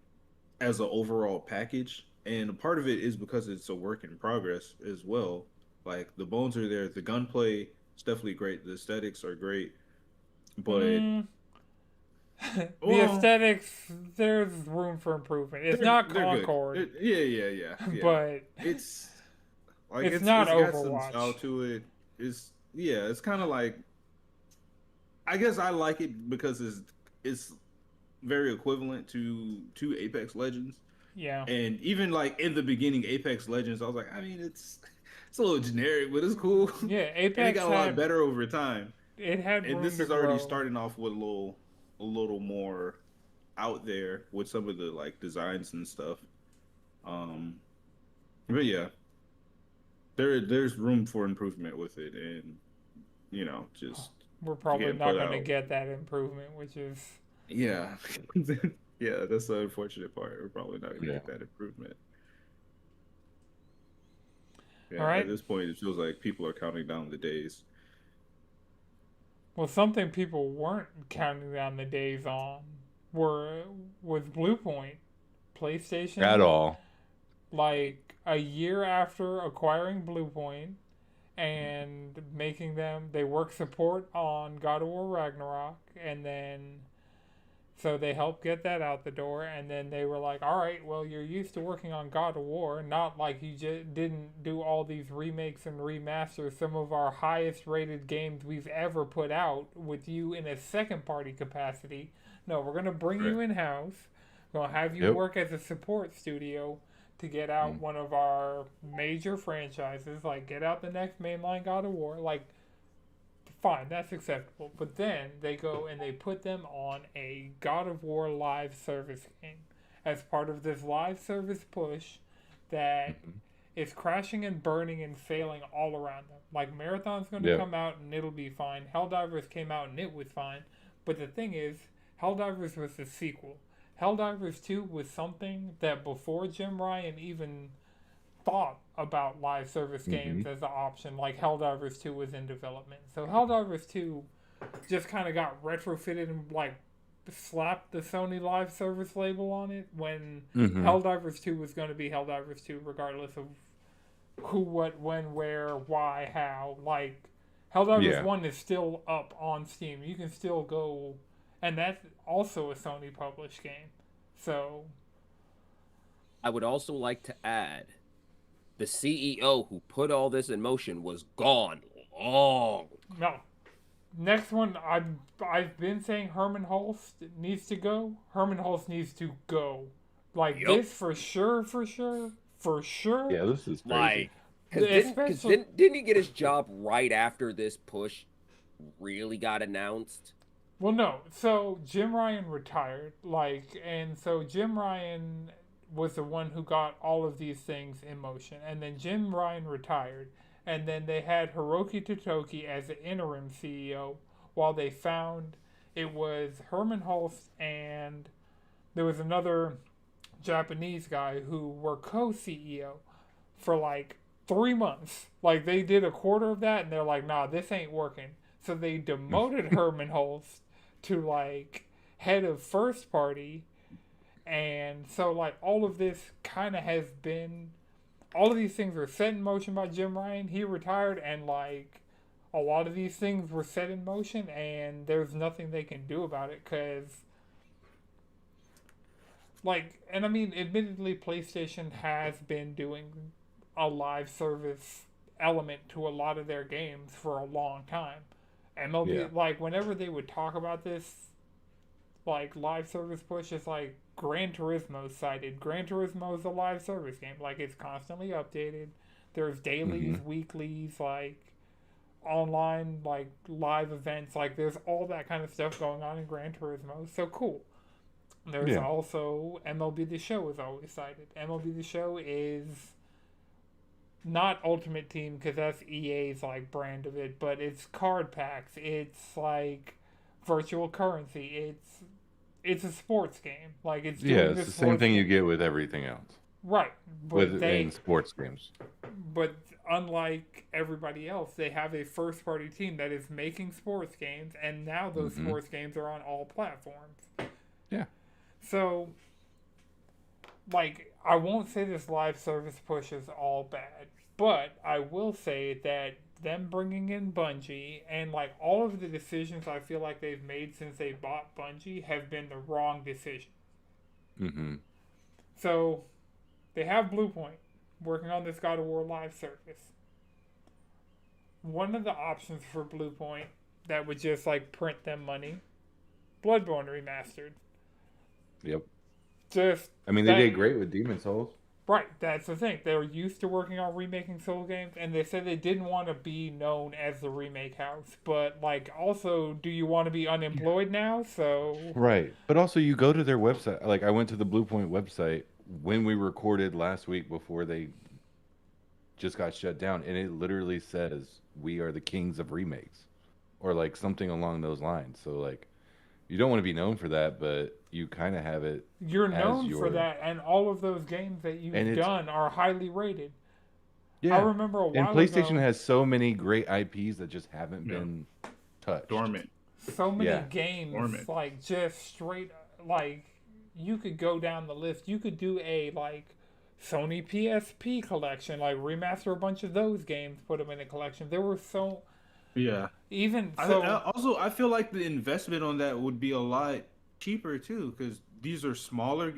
C: as an overall package. And a part of it is because it's a work in progress as well. Like the bones are there, the gunplay is definitely great, the aesthetics are great, but
A: the aesthetics, there's room for improvement. It's not Concord.
C: Yeah.
A: But
C: it's like
A: it's not
C: got
A: Overwatch.
C: some style to it. It's kind of like, I guess I like it because it's very equivalent to Apex Legends,
A: Yeah.
C: And even like in the beginning, Apex Legends, I was like, I mean, it's a little generic, but it's cool.
A: Yeah,
C: And it
A: Apex
C: got a lot
A: had
C: better over time.
A: it had
C: And
A: room
C: this
A: to
C: is already
A: grow.
C: starting off with a little more out there with some of the like designs and stuff. Um, but yeah, there's room for improvement with it, and just
A: We're probably
C: getting
A: not
C: put
A: going to
C: out.
A: get that improvement, which is
C: Yeah, yeah, that's the unfortunate part. We're probably not going to
B: Yeah.
C: get that improvement.
A: all
C: Yeah, at
A: right.
C: this point, it feels like people are counting down the days.
A: Well, something people weren't counting down the days on were was Blue Point.
B: At
A: PlayStation,
B: all.
A: like a year after acquiring Blue Point and making them, they work support on God of War Ragnarok, and then so they helped get that out the door, and then they were like, "All right, well, you're used to working on God of War, not like you just didn't do all these remakes and remasters, some of our highest rated games we've ever put out with you in a second party capacity. No, we're gonna bring
C: Right.
A: you in house. We're gonna have you
B: Yep.
A: work as a support studio to get out
B: Mm.
A: one of our major franchises, like get out the next mainline God of War, like." Fine, that's acceptable. But then they go and they put them on a God of War live service game as part of this live service push that
B: Mhm.
A: is crashing and burning and failing all around them. Like Marathon's going to
B: Yep.
A: come out and it'll be fine. Helldivers came out and it was fine. But the thing is, Helldivers was the sequel. Helldivers 2 was something that before Jim Ryan even thought about live service games
B: Mhm.
A: as an option, like Helldivers 2 was in development. So Helldivers 2 just kind of got retrofitted and like slapped the Sony live service label on it when
B: Mhm.
A: Helldivers 2 was going to be Helldivers 2 regardless of who, what, when, where, why, how. Like Helldivers
B: Yeah.
A: 1 is still up on Steam. You can still go, and that's also a Sony published game. So
D: I would also like to add the CEO who put all this in motion was gone long.
A: no, next one, I've been saying Herman Hulst needs to go. Herman Hulst needs to go. Like
D: Yup.
A: this for sure, for sure, for sure.
B: Yeah, this is crazy.
D: Like,
A: Especially
D: didn't he get his job right after this push really got announced?
A: well, no. So Jim Ryan retired, like, and so Jim Ryan was the one who got all of these things in motion, and then Jim Ryan retired, and then they had Hiroki Totoki as the interim CEO while they found it was Herman Hulst and there was another Japanese guy who were co-CEO for like 3 months. Like they did a quarter of that, and they're like, "Nah, this ain't working." So they demoted Herman Holst to like head of first party, and so like all of this kind of has been, all of these things were set in motion by Jim Ryan. He retired, and like a lot of these things were set in motion, and there's nothing they can do about it because like, and I mean, admittedly, PlayStation has been doing a live service element to a lot of their games for a long time. MLB,
B: Yeah.
A: like, whenever they would talk about this, like, live service push, it's like Gran Turismo cited. Gran Turismo is a live service game. Like, it's constantly updated. There's dailies,
B: Mhm.
A: weeklies, like, online, like, live events. Like, there's all that kind of stuff going on in Gran Turismo. So cool. There's
B: Yeah.
A: also MLB The Show is always cited. MLB The Show is not Ultimate Team because that's EA's like brand of it, but it's card packs. It's like virtual currency. It's a sports game. Like it's
B: Yeah,
A: doing
B: it's
A: this
B: the same
A: sports
B: thing you
A: game.
B: get with everything else
A: Right, but
B: with in
A: they
B: sports games.
A: but unlike everybody else, they have a first party team that is making sports games, and now those
B: Mhm.
A: sports games are on all platforms.
B: Yeah.
A: So like I won't say this live service push is all bad, but I will say that them bringing in Bungie and like all of the decisions I feel like they've made since they bought Bungie have been the wrong decision.
B: Mhm.
A: So they have Bluepoint working on this God of War live service. One of the options for Bluepoint that would just like print them money, Bloodborne remastered.
B: Yep.
A: just
B: I mean, they
A: that
B: did great with Demon Souls.
A: right. That's the thing. They were used to working on remaking Soul games, and they said they didn't want to be known as the remake house. But like, also, do you want to be unemployed now? So
B: Right. But also, you go to their website. Like, I went to the Bluepoint website when we recorded last week before they just got shut down, and it literally says, "We are the kings of remakes," or like something along those lines. So, like, you don't want to be known for that, but you kind of have it
A: you're
B: as
A: known for
B: your.
A: that, and all of those games that
B: And
A: you've
B: it's,
A: done are highly rated. I
B: yeah.
A: remember a
B: And
A: while
B: PlayStation
A: ago,
B: has so many great IPs that just haven't
C: Yeah.
B: been touched.
C: Dormant.
A: so many
B: Yeah.
A: games
C: Dormant.
A: like just straight like you could go down the list. You could do a like Sony PSP collection, like remaster a bunch of those games, put them in a collection. There were so
C: Yeah.
A: even
C: I
A: so
C: also I feel like the investment on that would be a lot cheaper too, because these are smaller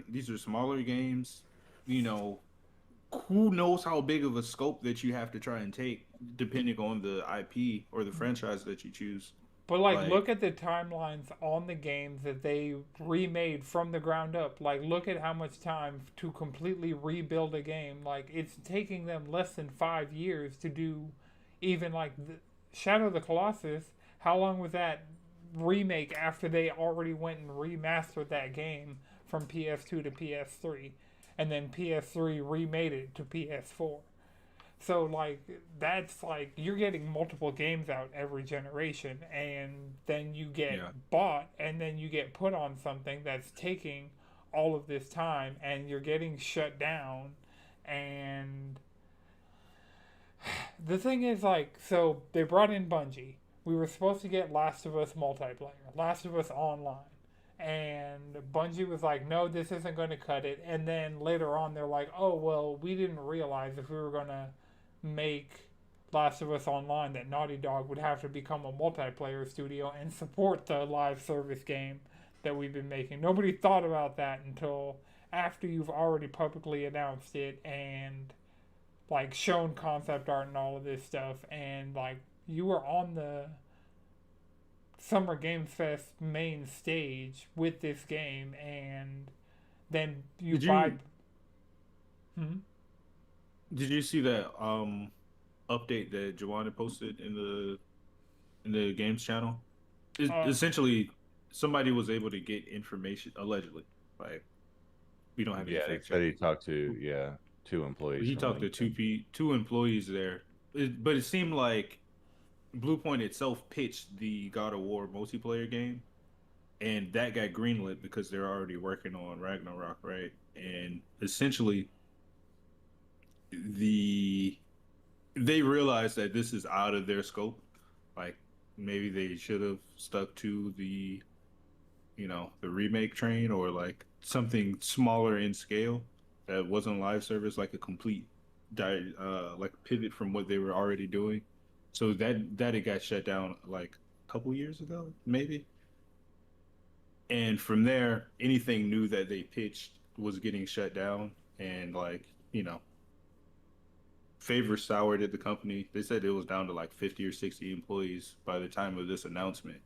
C: games. You know, who knows how big of a scope that you have to try and take depending on the IP or the franchise that you choose.
A: but like
C: Like,
A: look at the timelines on the games that they remade from the ground up. Like look at how much time to completely rebuild a game. Like it's taking them less than 5 years to do even like the Shadow of the Colossus. How long was that remake after they already went and remastered that game from PS2 to PS3 and then PS3 remade it to PS4? So like that's like you're getting multiple games out every generation, and then you get
C: yeah,
A: bought, and then you get put on something that's taking all of this time, and you're getting shut down. And the thing is, like, so they brought in Bungie. We were supposed to get Last of Us multiplayer, Last of Us online. And Bungie was like, no, this isn't going to cut it. And then later on, they're like, oh, well, we didn't realize if we were going to make Last of Us Online that Naughty Dog would have to become a multiplayer studio and support the live service game that we've been making. Nobody thought about that until after you've already publicly announced it and like shown concept art and all of this stuff, and like you were on the Summer Games Fest main stage with this game, and then you
C: did
A: buy.
C: you
A: Hmm?
C: did you see that update that Joanna posted in the games channel?
A: Uh,
C: Essentially, somebody was able to get information allegedly. Like, we don't have any
B: Yeah, they
C: fact
B: said he
C: checking.
B: talked to, yeah, two employees
C: He
B: from
C: talked to
B: LinkedIn.
C: two employees there, but it seemed like Bluepoint itself pitched the God of War multiplayer game, and that got greenlit because they're already working on Ragnarok, right? And essentially, the they realized that this is out of their scope. Like, maybe they should have stuck to the the remake train, or like something smaller in scale that wasn't live service, like a complete like pivot from what they were already doing. So that it got shut down like a couple years ago, maybe. And from there, anything new that they pitched was getting shut down, and like, favor soured at the company. They said it was down to like 50 or 60 employees by the time of this announcement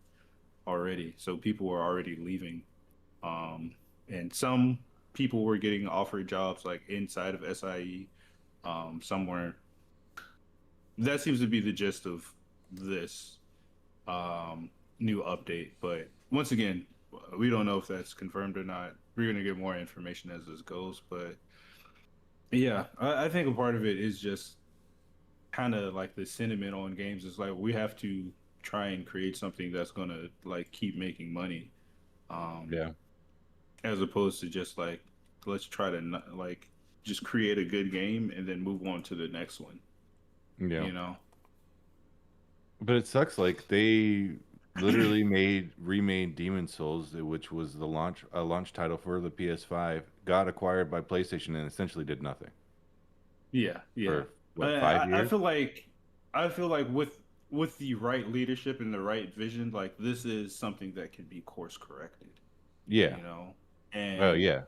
C: already. So people were already leaving. And some people were getting offered jobs like inside of SIE. Somewhere that seems to be the gist of this new update. But once again, we don't know if that's confirmed or not. We're gonna get more information as this goes. But yeah, I think a part of it is just kind of like the sentiment on games. It's like we have to try and create something that's gonna like keep making money. Um,
B: Yeah,
C: as opposed to just like, let's try to like just create a good game and then move on to the next one,
B: yeah.
C: you know.
B: But it sucks. Like they literally remade Demon Souls, which was the launch title for the PS5, got acquired by PlayStation and essentially did nothing
C: Yeah, yeah.
B: for what, 5 years?
C: I feel like with the right leadership and the right vision, like this is something that can be course corrected,
B: Yeah.
C: you know.
B: Oh
C: And
B: yeah.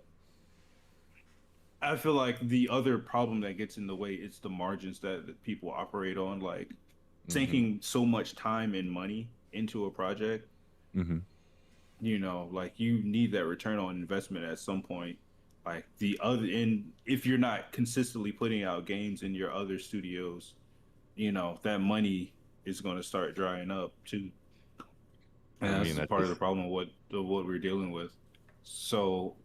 C: I feel like the other problem that gets in the way is the margins that people operate on, like
B: Mm-hmm.
C: sinking so much time and money into a project.
B: Mm-hmm.
C: Like you need that return on investment at some point. Like the other, and if you're not consistently putting out games in your other studios, that money is going to start drying up too. And
B: I
C: that's
B: mean, that's
C: part of the
B: just,
C: problem with what we're dealing with. So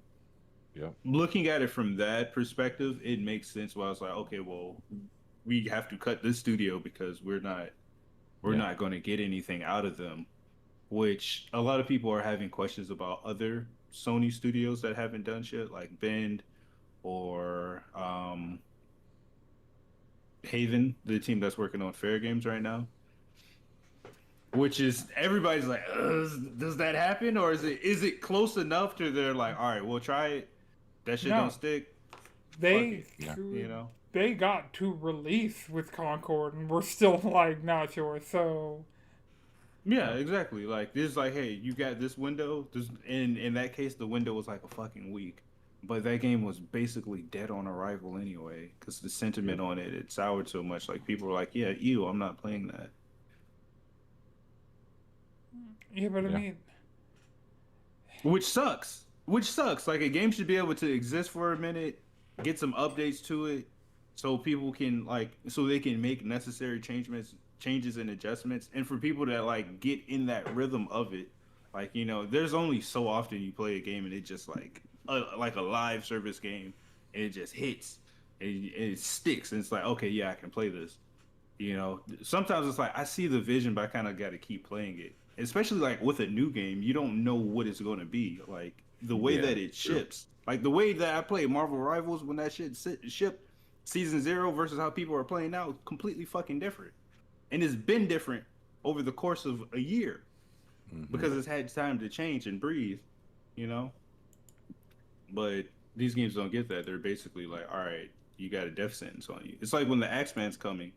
B: yeah,
C: looking at it from that perspective, it makes sense. Why I was like, okay, well, we have to cut this studio because we're
B: yeah,
C: not going to get anything out of them. Which a lot of people are having questions about other Sony studios that haven't done shit, like Bend or Haven, the team that's working on Fair Games right now. Which is everybody's like, does that happen, or is it close enough to they're like, all right, we'll try it. That shit don't
A: No,
C: stick. Fuck
A: they
C: it,
B: yeah,
A: they got to release with Concord, and we're still like not sure. So
C: Yeah, exactly. Like this, like, hey, you got this window. This, in that case, the window was like a fucking week, but that game was basically dead on arrival anyway, because the
B: yeah,
C: sentiment on it soured so much. Like people were like, yeah, ew, I'm not playing that.
A: yeah, but I
B: yeah,
A: mean,
C: Which sucks. Which sucks. Like a game should be able to exist for a minute, get some updates to it, so people can so they can make necessary changes and adjustments, and for people that like get in that rhythm of it. Like there's only so often you play a game and it just like a live service game, and it just hits and it sticks, and it's like, okay, yeah, I can play this. Sometimes it's like I see the vision, but I kind of got to keep playing it. Especially like with a new game, you don't know what it's going to be. Like the way
B: yeah,
C: that it
B: true.
C: ships, like the way that I played Marvel Rivals when that shit shipped season 0 versus how people are playing now, completely fucking different. And it's been different over the course of a year
B: Hmm.
C: because it's had time to change and breathe, you know. But these games don't get that. They're basically like, all right, you got a death sentence on you. It's like when the Axeman's coming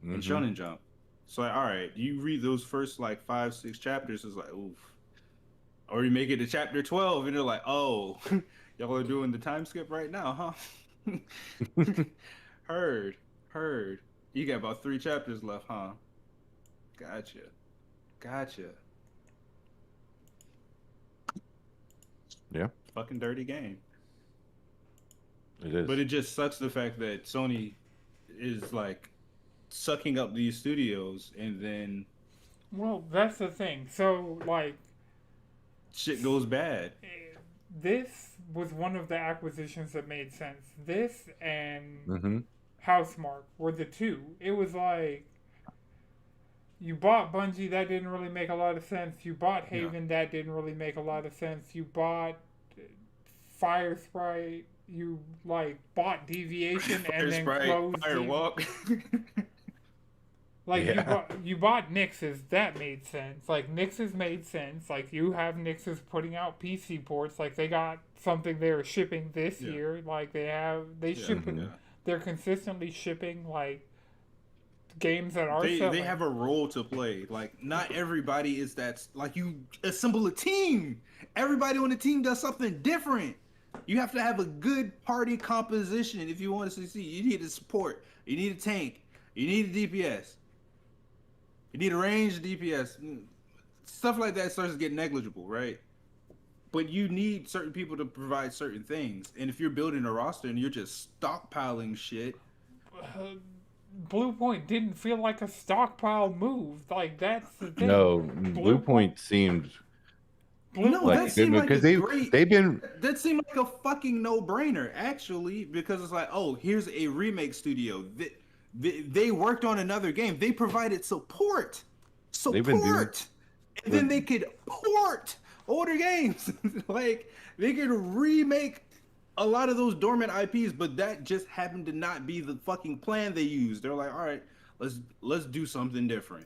C: in
B: Hmm.
C: Shonen Jump. It's like, all right, you read those first like 5, 6 chapters, it's like, oof. Or you make it to chapter 12 and they're like, oh, y'all are doing the time skip right now, huh? heard, heard. You got about 3 chapters left, huh? Gotcha, gotcha.
B: Yeah,
C: Fucking dirty game.
B: it is.
C: But it just sucks the fact that Sony is like sucking up these studios and then
A: well, that's the thing. So like,
C: shit goes bad.
A: this was one of the acquisitions that made sense. This and
B: Hmm.
A: Housemark were the two. It was like you bought Bungie, that didn't really make a lot of sense. You bought
C: Yeah.
A: Haven, that didn't really make a lot of sense. You bought Fire Sprite, you like bought Deviation
C: Fire
A: and then
C: Sprite,
A: closed
C: Firewalk.
A: like
B: Yeah,
A: you bought Nix's, that made sense. Like Nix's made sense. Like you have Nix's putting out PC ports. Like they got something they're shipping this
C: Yeah.
A: year. Like they
C: Yeah,
A: ship
B: Mhm.
C: yeah.
A: they're consistently shipping like games that are
C: They
A: selling.
C: have a role to play. Like not everybody is that. Like you assemble a team. Everybody on the team does something different. You have to have a good party composition if you want to succeed. You need a support. You need a tank. You need a DPS. You need a range DPS. Stuff like that starts to get negligible, right? But you need certain people to provide certain things. And if you're building a roster and you're just stockpiling shit,
A: Blue Point didn't feel like a stockpile move. Like that's the thing.
B: No, Blue Point seemed
A: Blue
C: no,
B: like
C: that
A: Point.
B: good
C: seemed like a
B: because
C: great.
B: they've been
C: That seemed like a fucking no-brainer, actually, because it's like, oh, here's a remake studio. They worked on another game. They provided support,
B: they've been doing
C: support, and then they could port older games. Like they could remake a lot of those dormant IPs, but that just happened to not be the fucking plan they used. They're like, all right, let's do something different.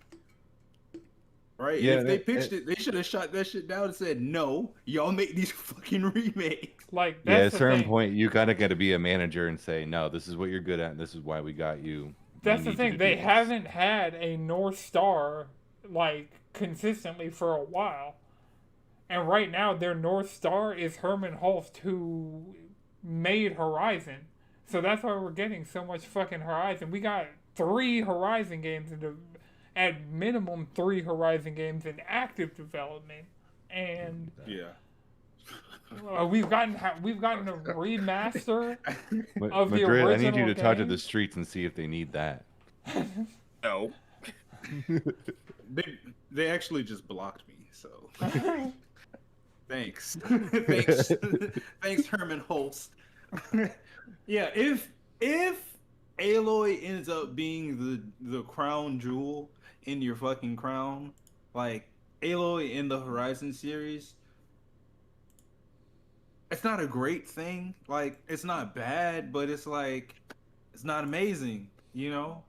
C: Right? And
B: yeah.
C: if they pitched it, they should have shot that shit down and said, "No, y'all make these fucking remakes."
A: Like
B: Yeah, at a
A: that's the
B: certain
A: thing.
B: point, you kind of got to be a manager and say, no, this is what you're good at, and this is why we got you. We
A: That's the
B: need you
A: thing.
B: to
A: They
B: do this.
A: haven't had a North Star like consistently for a while. And right now their North Star is Herman Hulst, who made Horizon. So that's why we're getting so much fucking Horizon. We got 3 Horizon games at minimum 3 Horizon games in active development. And
C: Yeah.
A: we've gotten a remaster of the
B: Madrid, I need you
A: original
B: to talk to
A: game.
B: the streets and see if they need that.
D: No.
C: They actually just blocked me, so thanks. Thanks, Herman Holst. Yeah, if Aloy ends up being the crown jewel in your fucking crown, like Aloy in the Horizon series, it's not a great thing. Like, it's not bad, but it's like it's not amazing, you know?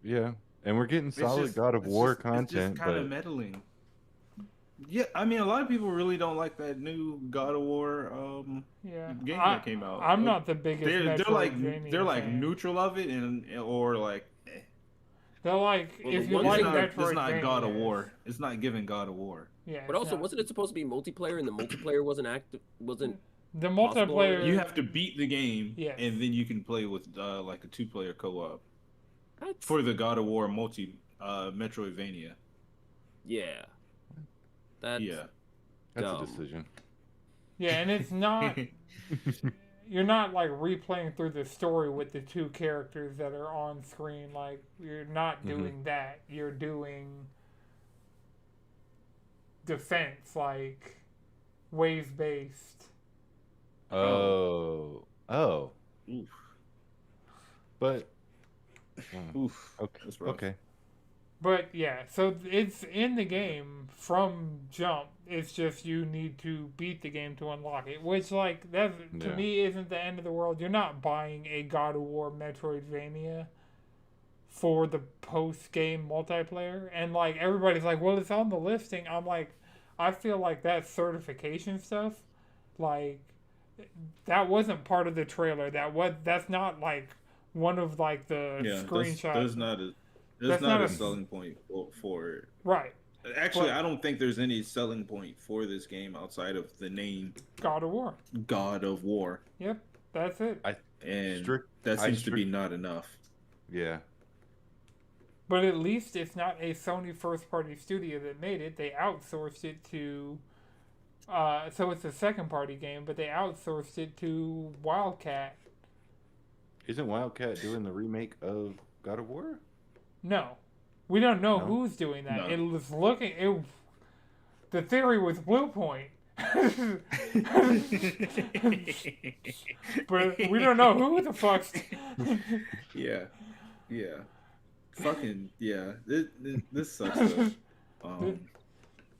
B: Yeah, and we're getting solid God of War
C: It's
B: content,
C: just kind of
B: but
C: meddling. Yeah, I mean, a lot of people really don't like that new God of War
A: Yeah,
C: game that came out.
A: I'm not the biggest.
C: They're like
A: fan.
C: neutral of it or like
A: They're like,
D: Well,
A: if
D: the
A: you
D: one
A: like
D: thing
C: it's not God of
A: Metroidvanias-
C: War. It's not giving God of War.
A: Yeah,
D: But
A: it's
D: also,
A: not.
D: wasn't it supposed to be multiplayer, and the multiplayer wasn't
A: The
D: possible?
A: multiplayer.
C: You have to beat the game,
A: Yes.
C: and then you can play with like a 2-player co-op
D: That's-
C: for the God of War Metroidvania.
D: Yeah. That's
C: Yeah.
B: that's
D: dumb.
B: a decision.
A: Yeah, and it's not. You're not like replaying through the story with the two characters that are on screen. Like, you're not doing that. You're doing defense, like wave based.
B: Oh.
C: Oof.
B: But
C: Oof.
B: okay.
C: That's rough.
B: Okay.
A: But yeah, so it's in the game from jump. It's just you need to beat the game to unlock it, which like that to
B: Yeah.
A: me isn't the end of the world. You're not buying a God of War Metroidvania for the post game multiplayer, and like everybody's like, well, it's on the listing. I'm like, I feel like that certification stuff, like that wasn't part of the trailer. That's not like one of like the screenshots.
C: There's
A: That's
C: not
A: not
C: a
A: a-
C: selling point for it.
A: Right,
C: Actually,
A: But-
C: I don't think there's any selling point for this game outside of the name
A: God of War.
C: God of War,
A: Yep, that's it.
C: and
B: Strict-
C: that
B: I
C: seems to be
B: strict-
C: not enough.
B: Yeah.
A: But at least it's not a Sony first party studio that made it. They outsourced it to. So it's a second party game, but they outsourced it to Wildcat.
B: Isn't Wildcat doing the remake of God of War?
A: No. We don't know
B: No?
A: who's doing that.
C: No.
A: It was looking. The theory was Bluepoint. But we don't know who the fuck's.
C: Yeah, fucking yeah. This sucks though.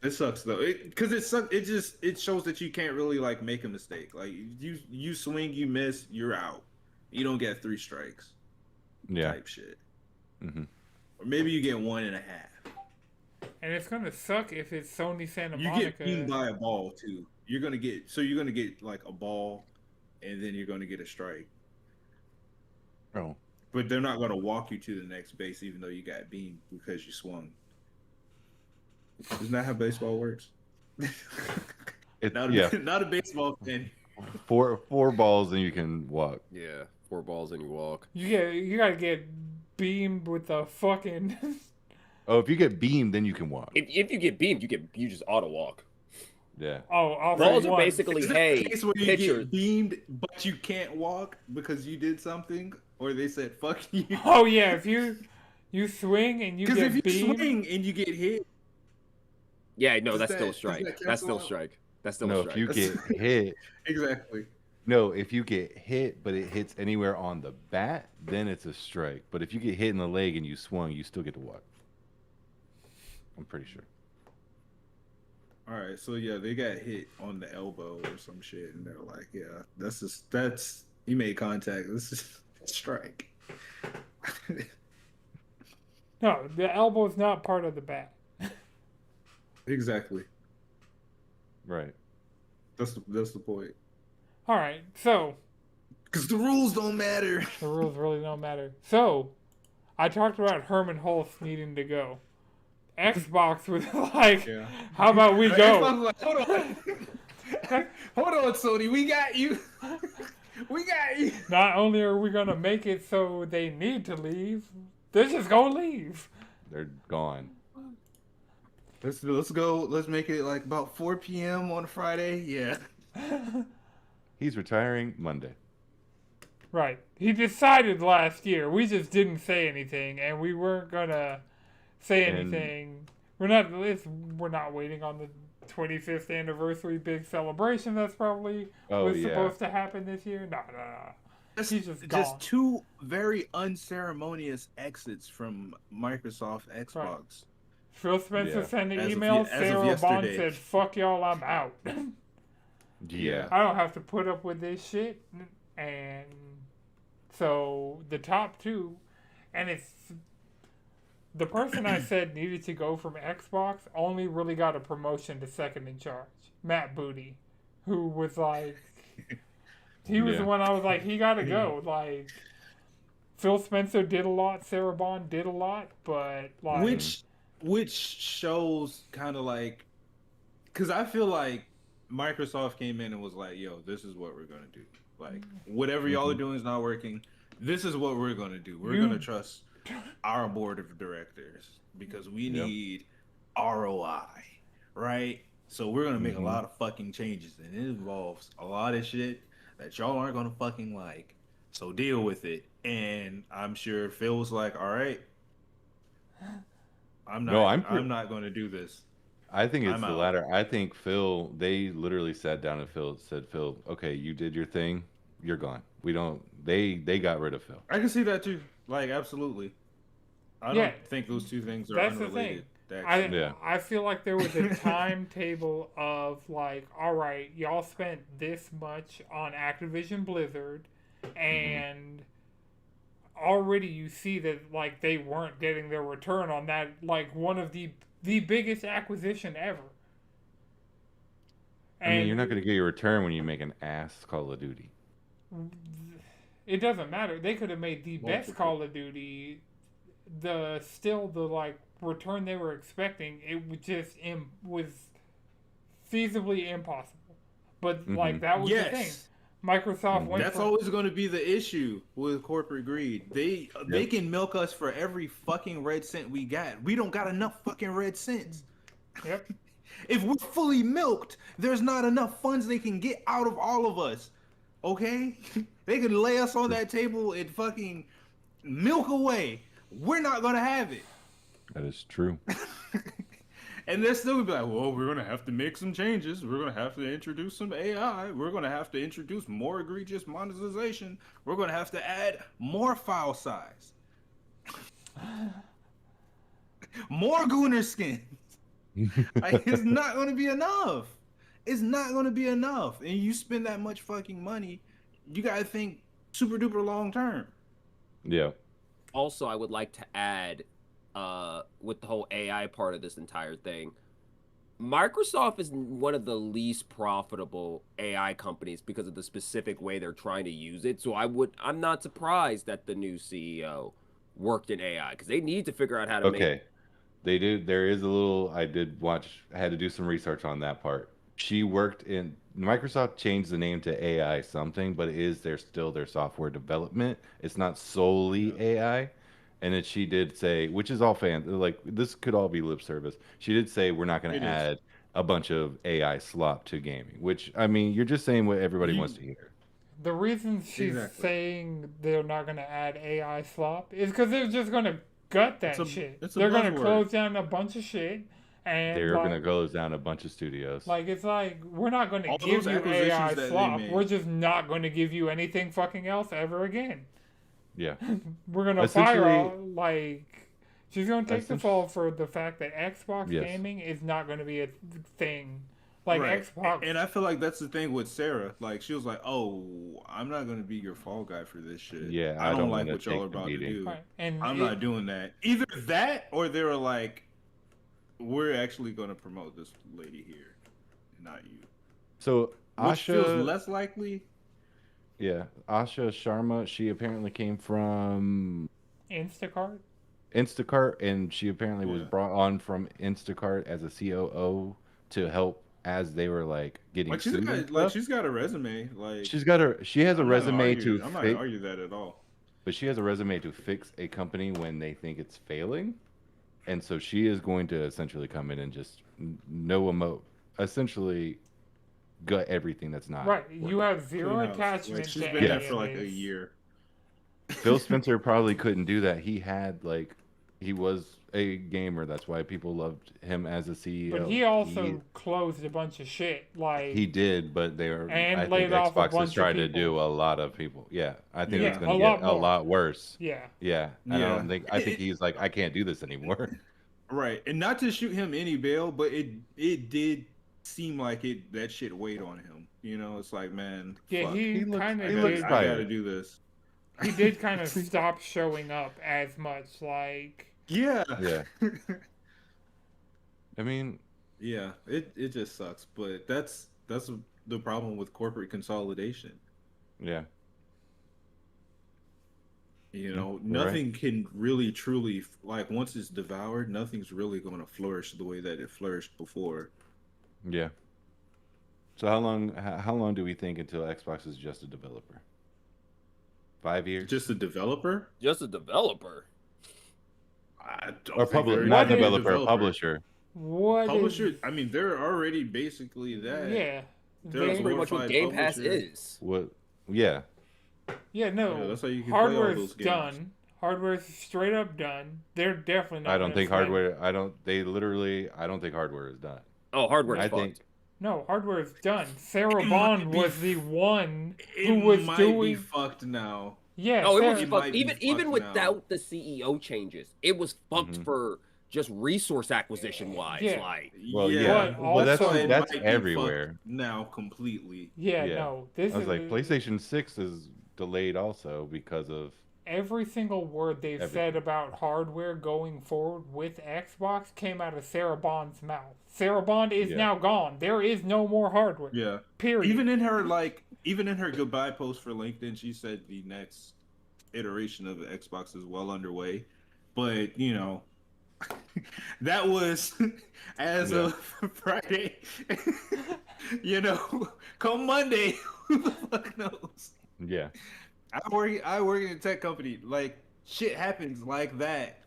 C: This sucks though, because it shows that you can't really like make a mistake. Like you swing, you miss, you're out. You don't get 3 strikes.
B: Yeah.
C: Type shit.
B: Mm-hmm.
C: Or maybe you get 1.5.
A: And it's gonna suck if it's Sony Santa
C: You
A: Monica.
C: get beamed by a ball too. You're gonna get like a ball, and then you're gonna get a strike.
B: Oh.
C: But they're not gonna walk you to the next base, even though you got beamed because you swung. Isn't that how baseball works?
B: Yeah.
C: Not a baseball fan.
B: Four balls and you can walk.
D: Yeah, 4 balls and you walk.
A: You gotta get beamed with the fucking.
B: Oh, if you get beamed, then you can walk.
D: If you get beamed, you just auto walk.
B: Yeah.
A: Oh,
D: Balls are
A: one.
D: basically,
C: Is that
D: hey,
C: the case where you
D: pitcher.
C: get beamed, but you can't walk because you did something, or they said "fuck you"?
A: Oh yeah, if you swing and you
C: Because
A: get
C: if you
A: beamed.
C: swing and you get hit,
D: Yeah, no,
C: Does
D: that's
C: that-
D: still a
C: does
D: strike.
C: that
D: That's still a
C: cancel out?
D: strike. That's still
B: No,
D: a
B: if
D: strike.
B: you get hit,
C: exactly.
B: no, if you get hit, but it hits anywhere on the bat, then it's a strike. But if you get hit in the leg and you swung, you still get to walk. I'm pretty sure.
C: All right, so yeah, they got hit on the elbow or some shit, and they're like, "Yeah, that's you made contact. This is a strike."
A: No, the elbow's not part of the bat.
C: Exactly.
B: Right.
C: That's the point.
A: All right, so
C: Because the rules don't matter.
A: the rules really don't matter. So, I talked about Herman Hulst needing to go. Xbox was like,
C: Yeah.
A: how about we
C: Xbox
A: go?
C: was like, hold on, hold on, Sony, we got you. We got you.
A: Not only are we gonna make it so they need to leave, they're just gonna leave.
B: They're gone.
C: Let's go. Let's make it like about 4 p.m. on a Friday. Yeah.
B: He's retiring Monday.
A: Right. He decided last year. We just didn't say anything, and we weren't gonna say
B: And
A: anything. We're not waiting on the 25th anniversary big celebration that's probably
B: oh
A: was
B: yeah,
A: supposed to happen this year. No, no, no. He's just gone.
C: two very unceremonious exits from Microsoft
A: Right.
C: Xbox.
A: Phil Spencer
B: Yeah.
A: sent an
C: As of
A: email.
C: ye- as of
A: Sarah Bond
C: yesterday.
A: said, "Fuck y'all, I'm out.
B: yeah.
A: I don't have to put up with this shit." And so the top two, and it's the person I said needed to go from Xbox only really got a promotion to second in charge. Matt Booty, who was like, he was
B: Yeah.
A: the one I was like, he got to go. Like, Phil Spencer did a lot, Sarah Bond did a lot, but like,
C: Which shows kind of like, because I feel like Microsoft came in and was like, "Yo, this is what we're gonna do. Like, whatever y'all are doing is not working. This is what we're gonna do. We're gonna trust our board of directors because we need ROI, right? So we're gonna make a lot of fucking changes, and it involves a lot of shit that y'all aren't gonna fucking like. So deal with it." And I'm sure Phil was like, "All right, I'm
B: No,
C: not going to do this.
B: I think it's
C: I'm
B: the
C: out."
B: latter. I think Phil. They literally sat down and said, "Phil, okay, you did your thing. You're gone. We don't." They got rid of Phil.
C: I can see that too. Like, absolutely. I
A: Yeah,
C: don't think those two things are
A: that's the
C: unrelated.
A: thing. I feel like there was a timetable of like, all right, y'all spent this much on Activision Blizzard, and already you see that like they weren't getting their return on that, like one of the biggest acquisition ever.
B: I mean,
A: And
B: you're not going to get your return when you make an ass Call of Duty.
A: it doesn't matter. They could have made the best
C: Multiple.
A: Call of Duty. The like return they were expecting, it was just was feasibly impossible. But like that was the thing.
C: Yes.
A: Microsoft went
C: That's
A: for
C: always going to be the issue with corporate greed. They can milk us for every fucking red cent we got. We don't got enough fucking red cents.
A: Yep.
C: If we're fully milked, there's not enough funds they can get out of all of us. Okay? They can lay us on that table and fucking milk away. We're not gonna have it.
B: That is true.
C: And they're still gonna be like, well, we're gonna have to make some changes. We're gonna have to introduce some AI. We're gonna have to introduce more egregious monetization. We're gonna have to add more file size. More Gooner skins. Like, it's not gonna be enough. It's not gonna be enough. And you spend that much fucking money, you gotta think super duper long term.
B: Yeah.
D: Also, I would like to add, with the whole AI part of this entire thing, Microsoft is one of the least profitable AI companies because of the specific way they're trying to use it. So I'm not surprised that the new CEO worked in AI because they need to figure out how to
B: Okay.
D: make.
B: They do. There is a little. I did watch. I had to do some research on that part. She worked in Microsoft. Changed the name to AI something, but it is still their software development. It's not solely AI. And then she did say, which is all like this could all be lip service. She did say we're not going
C: It
B: to
C: is.
B: add a bunch of AI slop to gaming. Which I mean, you're just saying what everybody
C: You-
B: wants to hear.
A: The reason she's
C: Exactly.
A: saying they're not going to add AI slop is because they're just going to gut that shit.
C: It's a
A: They're going to
C: buzzword.
A: close down a bunch of shit, and
B: They're
A: like,
B: going to close down a bunch of studios.
A: like it's like we're not going to
C: All
A: give
C: those
A: you
C: acquisitions
A: AI
C: that they
A: slop.
C: made.
A: We're just not going to give you anything fucking else ever again.
B: Yeah.
A: We're going to fire
B: Essentially-
A: all, like. She's going to take the
B: Essentially-
A: fall for the fact that Xbox
B: Yes.
A: gaming is not going to be a thing. Like
C: Right.
A: Xbox.
C: And I feel like that's the thing with Sarah. Like, she was like, "Oh, I'm not gonna be your fall guy for this shit.
B: Yeah,
C: I
B: I
C: don't
B: don't
C: like
B: wanna
C: what y'all are
B: take the
C: about to
B: beating."
C: do.
A: Right. And
C: I'm not doing that." Either that, or they were like, "We're actually gonna promote this lady here, not you."
B: So
C: Which feels
B: Asha,
C: less likely.
B: yeah, Asha Sharma. She apparently came from
A: Instacart.
B: Instacart, and she apparently was
C: Yeah.
B: brought on from Instacart as a COO to help as they were like getting
C: Like, she's
B: sued
C: got,
B: and
C: like
B: stuff.
C: she's got a resume. Like,
B: She has a
C: I'm not gonna
B: resume
C: argue-
B: to
C: I'm not
B: fix,
C: gonna argue that at all.
B: but she has a resume to fix a company when they think it's failing, and so she is going to essentially come in and just essentially gut everything that's not.
A: Right. You have zero
C: Clean house.
A: attachment
C: Like, she's
A: to
C: been
A: any
C: there
A: of
C: for like a
A: this.
C: year.
B: Phil Spencer probably couldn't do that. He had like he was a gamer. That's why people loved him as a CEO.
A: But he also closed a bunch of shit, like,
B: he did, but they were.
A: and
B: I think
A: laid off a
B: Xbox is
A: bunch of
B: trying to
A: people.
B: do a lot of people. Yeah, I think
C: Yeah,
B: it's going
A: a
B: to
A: lot
B: get a
A: more.
B: lot worse.
A: Yeah.
B: Yeah, and I
C: Yeah.
B: don't think. I think he's like, I can't do this anymore.
C: Right, and not to shoot him any bail, but it did seem like that shit weighed on him. You know, it's like, man,
A: Yeah,
C: fuck.
A: he
B: looks-
A: kind
B: he
A: of
B: looks
A: did.
C: I
B: tired.
C: gotta do this.
A: He did kind of stop showing up as much, like.
C: Yeah.
B: Yeah. I mean,
C: Yeah, it just sucks, but that's the problem with corporate consolidation.
B: yeah,
C: You know,
B: you're right.
C: nothing can really truly, like, once it's devoured, nothing's really going to flourish the way that it flourished before.
B: yeah. So how long do we think until Xbox is just a developer? 5 years?
C: Just a developer?
D: Just a developer.
C: I don't
B: Or
C: think they're
B: not
A: What is-
B: developer, publisher.
A: What
C: Publisher,
A: is-
C: I mean, they're already basically that.
A: Yeah.
C: They're
D: That's
A: They-
D: pretty much what
C: glorified
D: Game Pass
C: publisher.
D: is.
B: What? Yeah,
A: Yeah, no.
C: Yeah, that's how you can play all
A: Hardware's
C: those games.
A: done. Hardware's straight up done. They're definitely not.
B: I don't
A: gonna
B: think
A: spend-
B: hardware. I don't. They literally. I don't think hardware is done.
D: Oh, hardware's
B: I
D: fucked.
B: think.
A: No, hardware's done. Sarah
C: It
A: Bond
C: might be-
A: was the one
C: It
A: who was
C: might
A: doing.
C: be fucked now.
A: Yeah.
D: Oh, it
A: Sarah-
D: was
C: It might
D: fucked.
C: be
D: Even
C: fucked
D: without
C: now.
D: the CEO changes, it was fucked
B: Mhm.
D: for just resource acquisition wise.
A: Yeah.
D: Like,
B: Well,
A: yeah.
B: yeah.
A: But
B: Well, that's
A: also-
C: it
B: that's
C: might be
B: everywhere.
C: fucked now completely.
A: Yeah,
B: Yeah.
A: no. This
B: I was
A: is
B: like, PlayStation 6 is delayed also because of.
A: every single word they've
B: Everything.
A: said about hardware going forward with Xbox came out of Sarah Bond's mouth. Sarah Bond is
B: Yeah.
A: now gone. There is no more hardware.
C: Yeah.
A: Period.
C: Even in her goodbye post for LinkedIn, she said the next iteration of the Xbox is well underway. But, you know, that was as
B: Yeah.
C: of Friday. You know, come Monday, who the fuck knows?
B: Yeah.
C: I work in a tech company. Like, shit happens like that.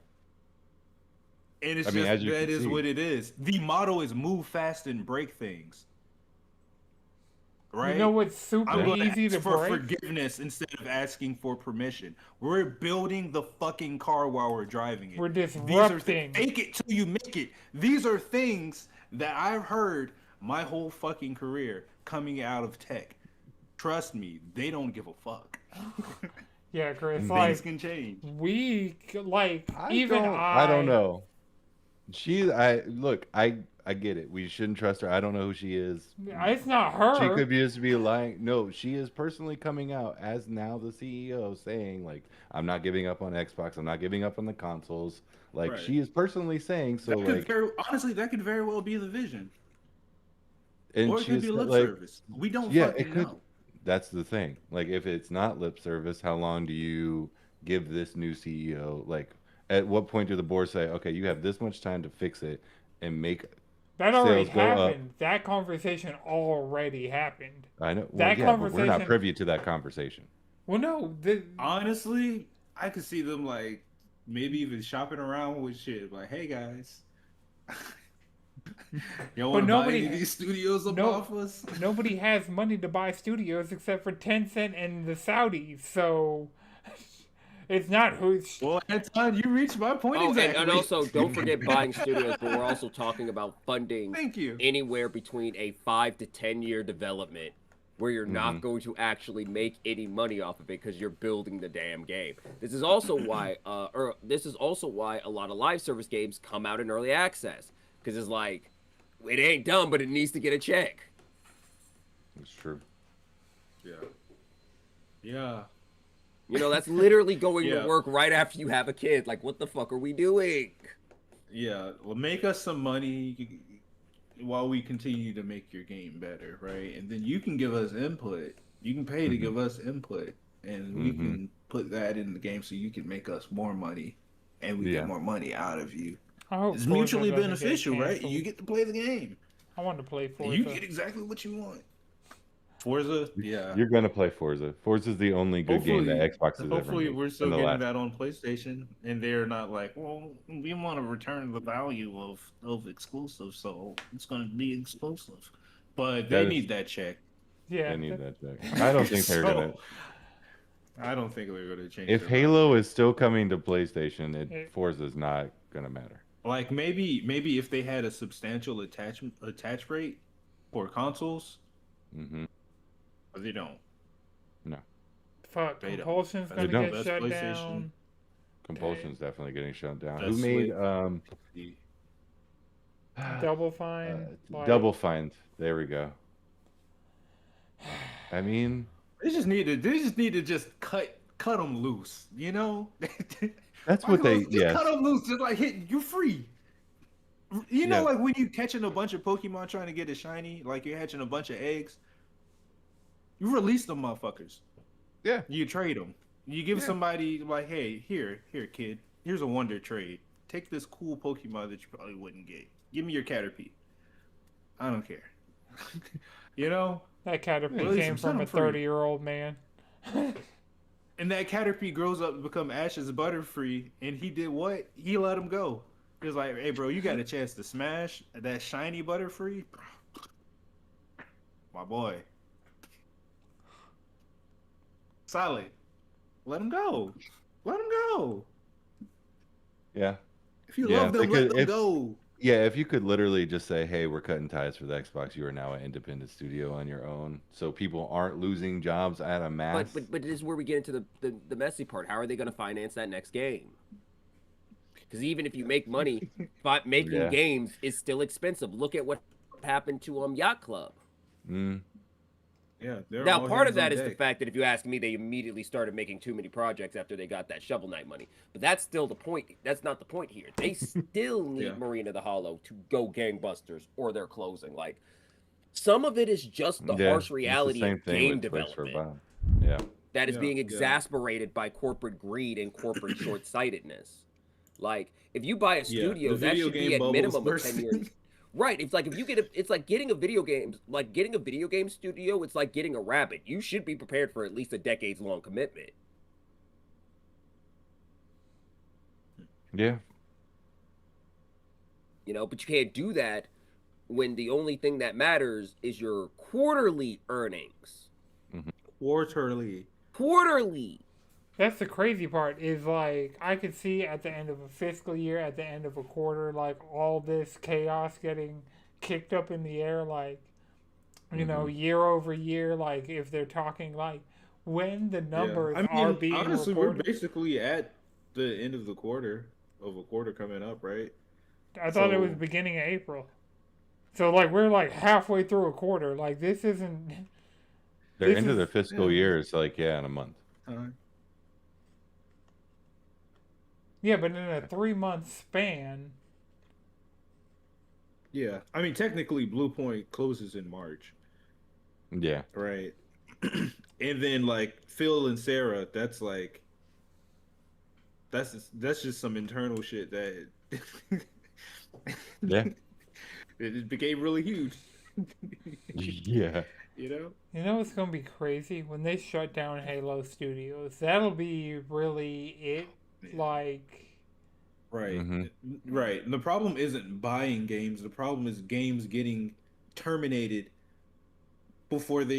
C: And it's
B: I mean,
C: just
B: as you
C: that
B: can
C: is
B: see.
C: what it is. The motto is move fast and break things. Right?
A: You know what's super
C: I'm going
A: easy
C: to
A: to
C: ask for
A: break?
C: forgiveness instead of asking for permission. We're building the fucking car while we're driving it.
A: We're
C: These are
A: disrupting.
C: fake it till you make it. These are things that I've heard my whole fucking career coming out of tech. Trust me, they don't give a fuck.
A: Yeah, Chris.
C: Things
A: Like
C: can change.
B: I don't know. I get it. We shouldn't trust her. I don't know who she is.
A: It's not her.
B: She could just be lying. No, she is personally coming out as now the CEO saying, like, I'm not giving up on Xbox. I'm not giving up on the consoles. Like,
C: Right.
B: she is personally saying so.
C: That could
B: Like,
C: honestly, that could very well be the vision.
B: and
C: Or it could
B: she's
C: be lip
B: like,
C: service. We don't
B: yeah,
C: fucking
B: it could.
C: know.
B: That's the thing. Like, if it's not lip service, how long do you give this new CEO? Like, at what point do the board say, okay, you have this much time to fix it and make
A: That already
B: sales go up?
A: happened. That conversation already happened.
B: I know. Well,
A: That
B: yeah, but we're not
A: conversation-
B: privy to that conversation.
A: Well, no.
C: Honestly, I could see them like maybe even shopping around with shit. Like, hey guys, y'all want to buy
A: nobody-
C: any of these studios up
A: no-
C: off us?
A: Nobody has money to buy studios except for Tencent and the Saudis, so it's not who's.
C: Well, Anton, you reached my point
D: oh,
C: exactly.
D: and also don't forget buying studios, but we're also talking about funding
C: Thank you.
D: anywhere between a 5 to 10 year development where you're
B: Mm-hmm.
D: not going to actually make any money off of it because you're building the damn game. This is also why a lot of live service games come out in early access because it's like it ain't done, but it needs to get a check.
B: It's true.
C: Yeah. Yeah.
D: You know, that's literally going
C: Yeah.
D: to work right after you have a kid. Like, what the fuck are we doing?
C: Yeah. Well, make us some money while we continue to make your game better, right? And then you can give us input. You can pay to give us input, and we can put that in the game so you can make us more money, and we
B: Yeah.
C: get more money out of you.
A: I hope
C: It's
A: Forza
C: mutually
A: doesn't get
C: beneficial, right?
A: canceled.
C: You get to play the game.
A: I want to play
C: And
A: Forza.
C: you get exactly what you want. Forza, yeah.
B: You're gonna play Forza. Forza's the only good game that Xbox has ever
C: Hopefully,
B: made.
C: we're still
B: in the
C: getting
B: last-
C: that on PlayStation, and they're not like, well, we want to return the value of exclusive, so it's going to be exclusive. but they
B: That is-
C: need that check.
A: Yeah.
B: They need that check. I don't think they're gonna.
C: I don't think they're gonna change.
B: If
C: their
B: Halo
C: mind.
B: is still coming to PlayStation,
A: It-
B: Forza's not gonna matter.
C: Like maybe if they had a substantial attach rate for consoles,
B: Mm-hmm.
C: but they don't.
B: No,
A: Fuck,
C: They don't.
A: Compulsion's
C: They
A: gonna
B: don't.
A: get
C: That's
A: shut
C: PlayStation.
A: down.
B: Compulsion's definitely getting shut down.
C: That's
B: Who made
C: The-
A: Double Fine. like,
B: Double Fine? There we go. I mean,
C: They just need to just cut them loose, you know.
B: that's what they.
C: Just
B: Yes.
C: cut them loose, just like hit you free. You know,
B: Yeah.
C: like when you catching a bunch of Pokemon trying to get a shiny, like you're hatching a bunch of eggs. You release them motherfuckers.
B: Yeah.
C: You trade them. You give
B: Yeah.
C: somebody like, hey, here, kid. Here's a wonder trade. Take this cool Pokemon that you probably wouldn't get. Give me your Caterpie. I don't care. You know?
A: That Caterpie
C: Release
A: came
C: him, set
A: from
C: him
A: a
C: free.
A: 30-year-old man.
C: And that Caterpie grows up to become Ash's Butterfree, and he did what? He let him go. He was like, hey, bro, you got a chance to smash that shiny Butterfree? My boy. Solid. Let him go. Let him go.
B: Yeah.
C: If you
B: Yeah,
C: love them,
B: because
C: let them go.
B: Yeah, if you could literally just say, "Hey, we're cutting ties for the Xbox. You are now an independent studio on your own," so people aren't losing jobs at a mass.
D: But this is where we get into the messy part. How are they going to finance that next game? Because even if you make money, making
B: Yeah.
D: games is still expensive. Look at what happened to Yacht Club.
B: Mm,
C: Yeah. they're
D: Now,
C: all
D: part
C: hands
D: of that
C: on
D: is the
C: deck.
D: fact that if you ask me, they immediately started making too many projects after they got that Shovel Knight money. But that's still the point. That's not the point here. They still need
C: Yeah.
D: Marina the Hollow to go gangbusters, or they're closing. Like, some of it is just the
B: yeah,
D: harsh
B: it's the
D: reality
B: same
D: of
B: thing
D: game
B: with Twitch for
D: development
B: Bob. Yeah,
D: that is
C: Yeah,
D: being
C: yeah.
D: exasperated by corporate greed and corporate short-sightedness. Like, if you buy a studio,
C: the
D: that
C: video
D: should be
C: game
D: at
C: bubbles
D: minimum of
C: burst.
D: 10 years. Right. It's like if you get it's like getting a video game, studio, it's like getting a rabbit. You should be prepared for at least a decades long commitment.
B: yeah,
D: You know, but you can't do that when the only thing that matters is your quarterly earnings.
C: Quarterly.
D: Quarterly.
A: That's the crazy part is like I could see at the end of a fiscal year, at the end of a quarter, like all this chaos getting kicked up in the air, like you know, year over year, like if they're talking like when the numbers
C: I mean,
A: are being
C: honestly,
A: reported.
C: we're basically at the end of a quarter coming up, right?
A: I thought it was
C: so-
A: beginning of April. So like we're like halfway through a quarter. Like this isn't
B: they're
A: This
B: into
A: is-
B: their fiscal
C: yeah.
B: year. It's like in a month.
A: yeah, but in a 3-month span.
C: Yeah, I mean, technically, Blue Point closes in March,
B: Yeah,
C: right? And then like Phil and Sarah, that's like that's just some internal shit that
B: yeah,
C: it became really huge.
B: yeah.
C: You know?
A: You know what's gonna be crazy when they shut down Halo Studios? That'll be really it. Like,
C: Right.
B: Mhm.
C: Right. And the problem isn't buying games. The problem is games getting terminated before they're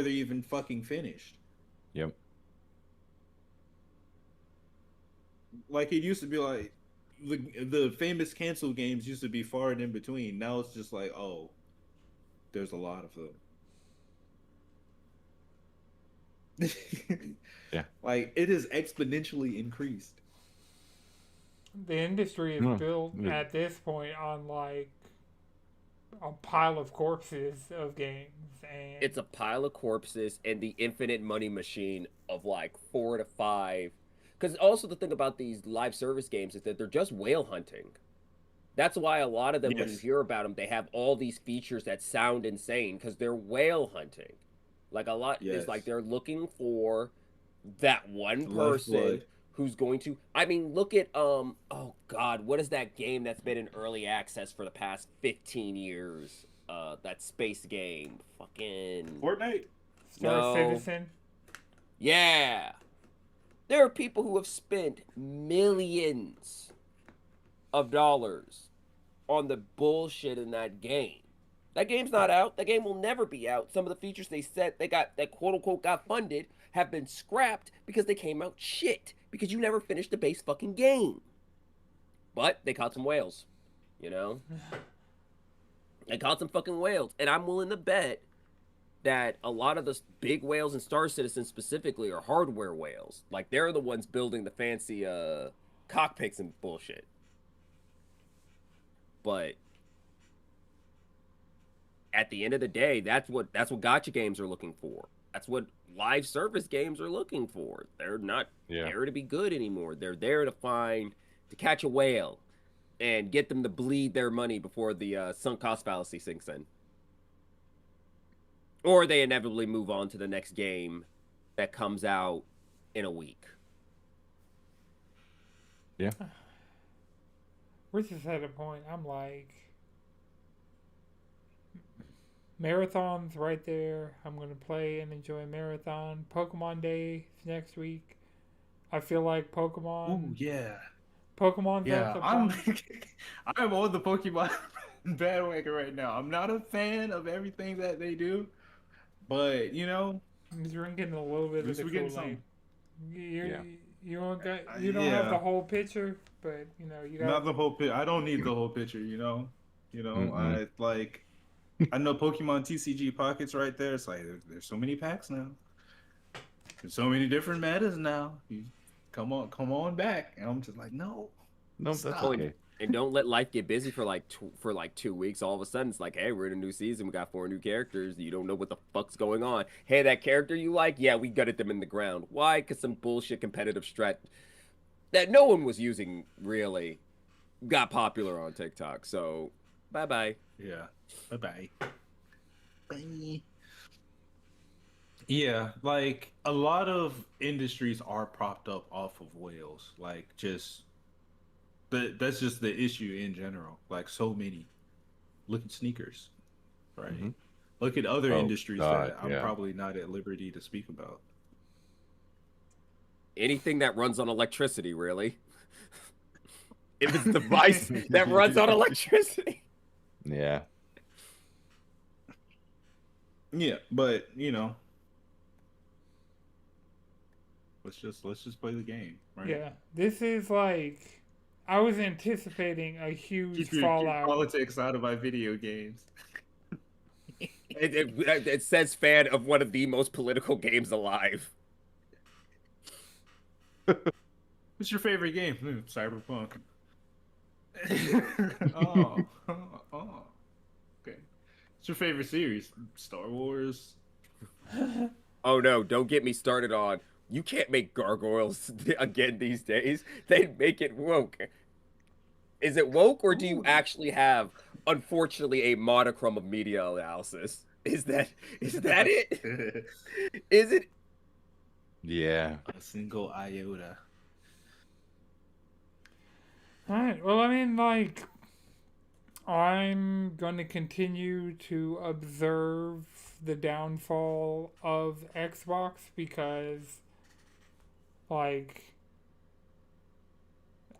C: even fucking finished.
B: Yep.
C: Like it used to be like the famous canceled games used to be far and in between. Now it's just like, oh, there's a lot of them.
B: Yeah.
C: Like it is exponentially increased.
A: the industry is
B: No,
A: built
B: yeah.
A: at this point on like a pile of corpses of games, and
D: It's a pile of corpses and the infinite money machine of like 4 to 5. Because also the thing about these live service games is that they're just whale hunting. That's why a lot of them, when you
C: Yes.
D: hear about them, they have all these features that sound insane because they're whale hunting. Like a lot,
C: Yes.
D: it's like they're looking for that one person
C: Lifeblood.
D: who's going to. I mean, look at oh God, what is that game that's been in early access for the past 15 years? That space game, fucking
C: Fortnite.
A: Star
D: no.
A: Citizen.
D: Yeah. There are people who have spent millions of dollars on the bullshit in that game. That game's not out. That game will never be out. Some of the features they said they got that quote unquote got funded have been scrapped because they came out shit. Because you never finished the base fucking game. But they caught some whales, you know? They caught some fucking whales. And I'm willing to bet that a lot of the big whales in Star Citizen specifically are hardware whales. Like they're the ones building the fancy cockpits and bullshit. But at the end of the day, that's what gacha games are looking for. That's what live service games are looking for. They're not there to be good anymore. They're there to catch a whale and get them to bleed their money before the sunk cost fallacy sinks in. Or they inevitably move on to the next game that comes out in a week.
B: Yeah.
A: We're just at a point. I'm like, Marathon's right there. I'm going to play and enjoy Marathon. Pokemon Day is next week. I feel like Pokemon.
C: Ooh, yeah.
A: Pokemon's
C: Yeah,
A: also
C: I'm
A: fun.
C: I'm on the Pokemon bandwagon right now. I'm not a fan of everything that they do, but you know,
A: I'm drinking a little bit
C: at
A: of
C: least
A: the
C: we're getting
A: Kool-Aid.
B: Yeah.
A: You don't have the whole picture, but you know you got
C: not the whole picture. I don't need the whole picture, you know.
B: Mm-mm.
C: I know Pokemon TCG Pockets right there. It's like there's so many packs now. There's so many different metas now. You come on back. And I'm just like, no.
B: No, that's
C: Stop.
B: okay.
D: And don't let life get busy for like 2 weeks. All of a sudden, it's like, hey, we're in a new season. We got 4 new characters. You don't know what the fuck's going on. Hey, that character you like? Yeah, we gutted them in the ground. Why? Because some bullshit competitive strat that no one was using really got popular on TikTok. So, bye-bye.
C: Yeah. Bye-bye. Bye. Yeah, like a lot of industries are propped up off of whales. Like that's just the issue in general. Like so many. Look at sneakers, right?
B: Mhm.
C: Look at other
B: Oh,
C: industries
B: God,
C: that I'm
B: yeah.
C: probably not at liberty to speak about.
D: Anything that runs on electricity, really. If it's a device that runs on electricity.
B: Yeah.
C: Yeah, but you know, let's just play the game, right?
A: yeah. This is like I was anticipating a huge
C: Keep
A: fallout.
C: politics out of my video games.
D: It says fan of one of the most political games alive.
C: What's your favorite game? Cyberpunk. oh, okay. What's your favorite series? Star Wars.
D: Oh no, don't get me started on. You can't make gargoyles again these days. They make it woke. Is it woke or do you actually have, unfortunately, a monochrome of media analysis? Is that it? Is it?
B: Yeah.
C: A single iota.
A: Alright, well, I mean, like, I'm going to continue to observe the downfall of Xbox because, like,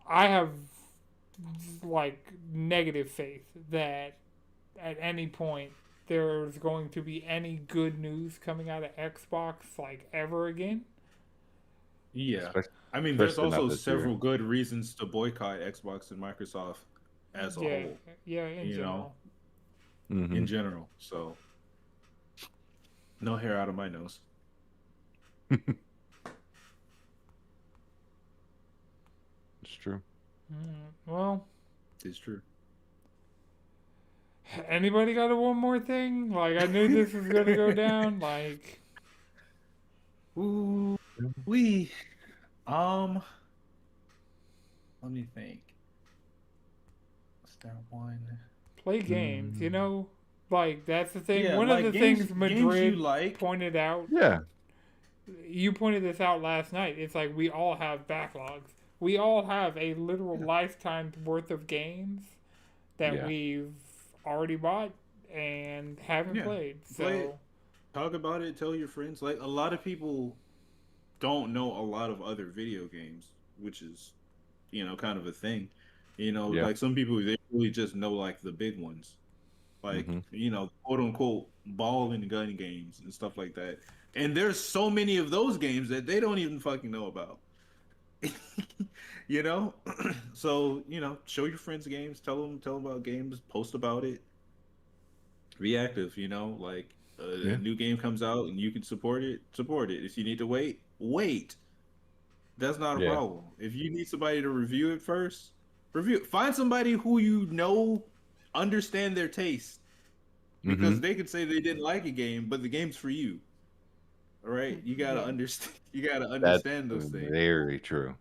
A: I have, like, negative faith that at any point there's going to be any good news coming out of Xbox, like, ever again.
C: Yeah.
B: Especially
C: I mean, there's
B: not
C: also
B: this year.
C: several good reasons to boycott Xbox and Microsoft as a whole,
A: Yeah, in
C: you
A: general.
C: know,
B: Mhm.
C: in general. So, no hair out of my nose.
B: It's true.
A: Well,
C: It's true.
A: anybody got one more thing? Like, I knew this was gonna go down. Like,
C: Ooh, let me think. What's that one?
A: play games, you know? Like, that's the thing.
C: Yeah,
A: One
C: like
A: of the
C: games-
A: things
C: games
A: Madrid
C: you like.
A: pointed out,
B: Yeah.
A: you pointed this out last night. It's like we all have backlogs. We all have a literal lifetime's worth of games that
B: Yeah.
A: we've already bought and haven't
C: Yeah,
A: played.
C: play it.
A: So,
C: Talk about it. Tell your friends. Like a lot of people don't know a lot of other video games, which is, you know, kind of a thing. You know,
B: Yeah.
C: like some people they really just know like the big ones. like
B: Mm-hmm.
C: quote unquote ball and gun games and stuff like that. And there's so many of those games that they don't even fucking know about. you know, so show your friends games, tell them about games, post about it, be active. Like a
B: Yeah.
C: new game comes out and you can support it, support it. If you need to wait. That's not a
B: Yeah.
C: problem. If you need somebody to review it first, review it. Find somebody who understand their taste,
B: Mm-hmm.
C: because they could say they didn't like a game, but the game's for you. All right, you gotta
A: Yeah.
C: understand. You gotta
B: That's
C: understand those things.
B: very true.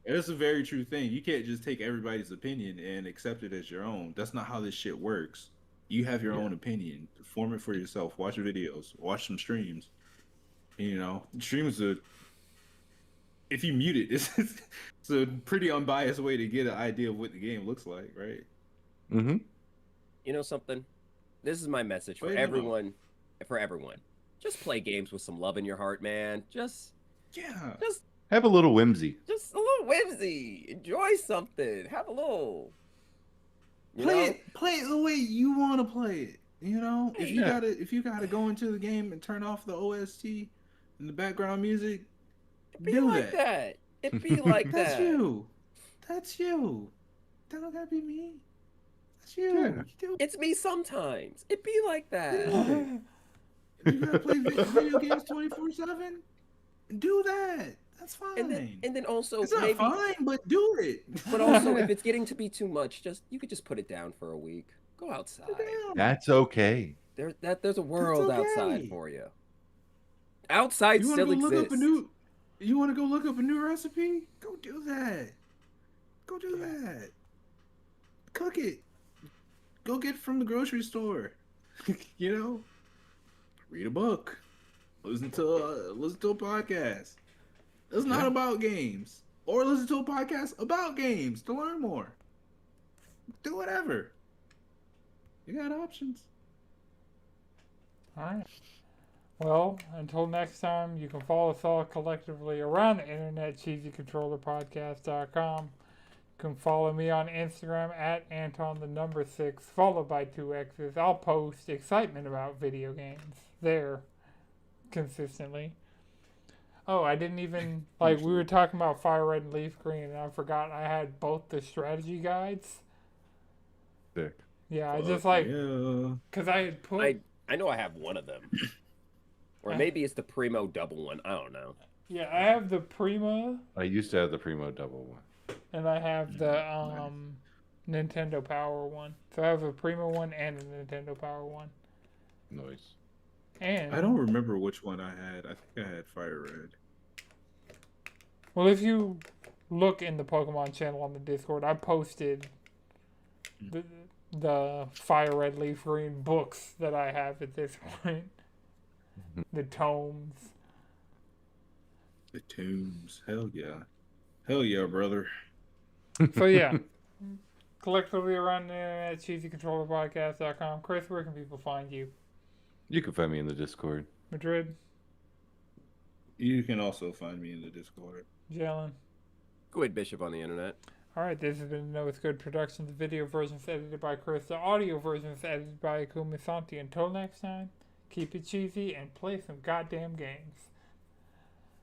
C: And it's a very true thing. You can't just take everybody's opinion and accept it as your own. That's not how this shit works. You have your
B: Yeah.
C: own opinion. Form it for yourself. Watch videos. Watch some streams. Streams are, if you mute it, it's a pretty unbiased way to get an idea of what the game looks like, right?
B: Mm-hmm.
D: You know something? This is my message for
C: Play them out.
D: everyone. For everyone, just play games with some love in your heart, man. Just
C: Yeah.
B: Have a little whimsy.
D: just a little whimsy. Enjoy something. Have a little.
C: Play it the way you want to play it. If you
B: Yeah.
C: gotta go into the game and turn off the OST and the background music,
D: Be
C: do
D: like
C: that.
D: that. It be like
C: That's
D: that.
C: you. That's you. That don't gotta be me. That's you.
B: Yeah.
C: You do
D: It's me sometimes. It be like that.
C: it. If you gotta play video games 24/7, do that. That's fine.
D: And then also
C: it's not
D: maybe,
C: fine, but do it.
D: but also if it's getting to be too much, you could just put it down for a week. Go outside.
B: That's okay.
D: There's a world
C: okay.
D: outside for you. Outside
C: You want to
D: still
C: go
D: exists.
C: look up a new recipe? Go do that. Go do that. Cook it. Go get it from the grocery store. Read a book. Listen to a podcast. It's not about games. Or listen to a podcast about games to learn more. Do whatever. You got options.
A: All right. Well, until next time, you can follow us all collectively around the internet, cheesycontrollerpodcast.com. You can follow me on Instagram at Anton6, followed by 2 X's. I'll post excitement about video games there consistently. Oh, I didn't even, we were talking about Fire Red and Leaf Green, and I forgot I had both the strategy guides.
B: Sick.
A: Yeah, I
C: Fuck
A: just
C: yeah.
A: because I had put.
D: I know I have one of them. Or maybe it's the Primo double one. I don't know.
A: Yeah, I have the Prima,
B: I used to have the Primo double one.
A: and I have the Nintendo Power one. So I have a Prima one and a Nintendo Power one.
B: Nice.
A: And
C: I don't remember which one I had. I think I had Fire Red.
A: well, if you look in the Pokemon channel on the Discord, I posted the Fire Red Leaf Green books that I have at this point. The tomes.
C: The Tombs. Hell yeah. Hell yeah, brother.
A: So yeah. Collectively around the internet, cheesycontrollerpodcast.com. Chris, where can people find you?
B: You can find me in the Discord.
A: Madrid,
C: You can also find me in the Discord.
A: Jalen.
D: Good Bishop on the internet.
A: Alright, this has been Know It's Good Productions. The video version is edited by Chris. The audio version is edited by Akumi Santi. Until next time, keep it cheesy and play some goddamn games.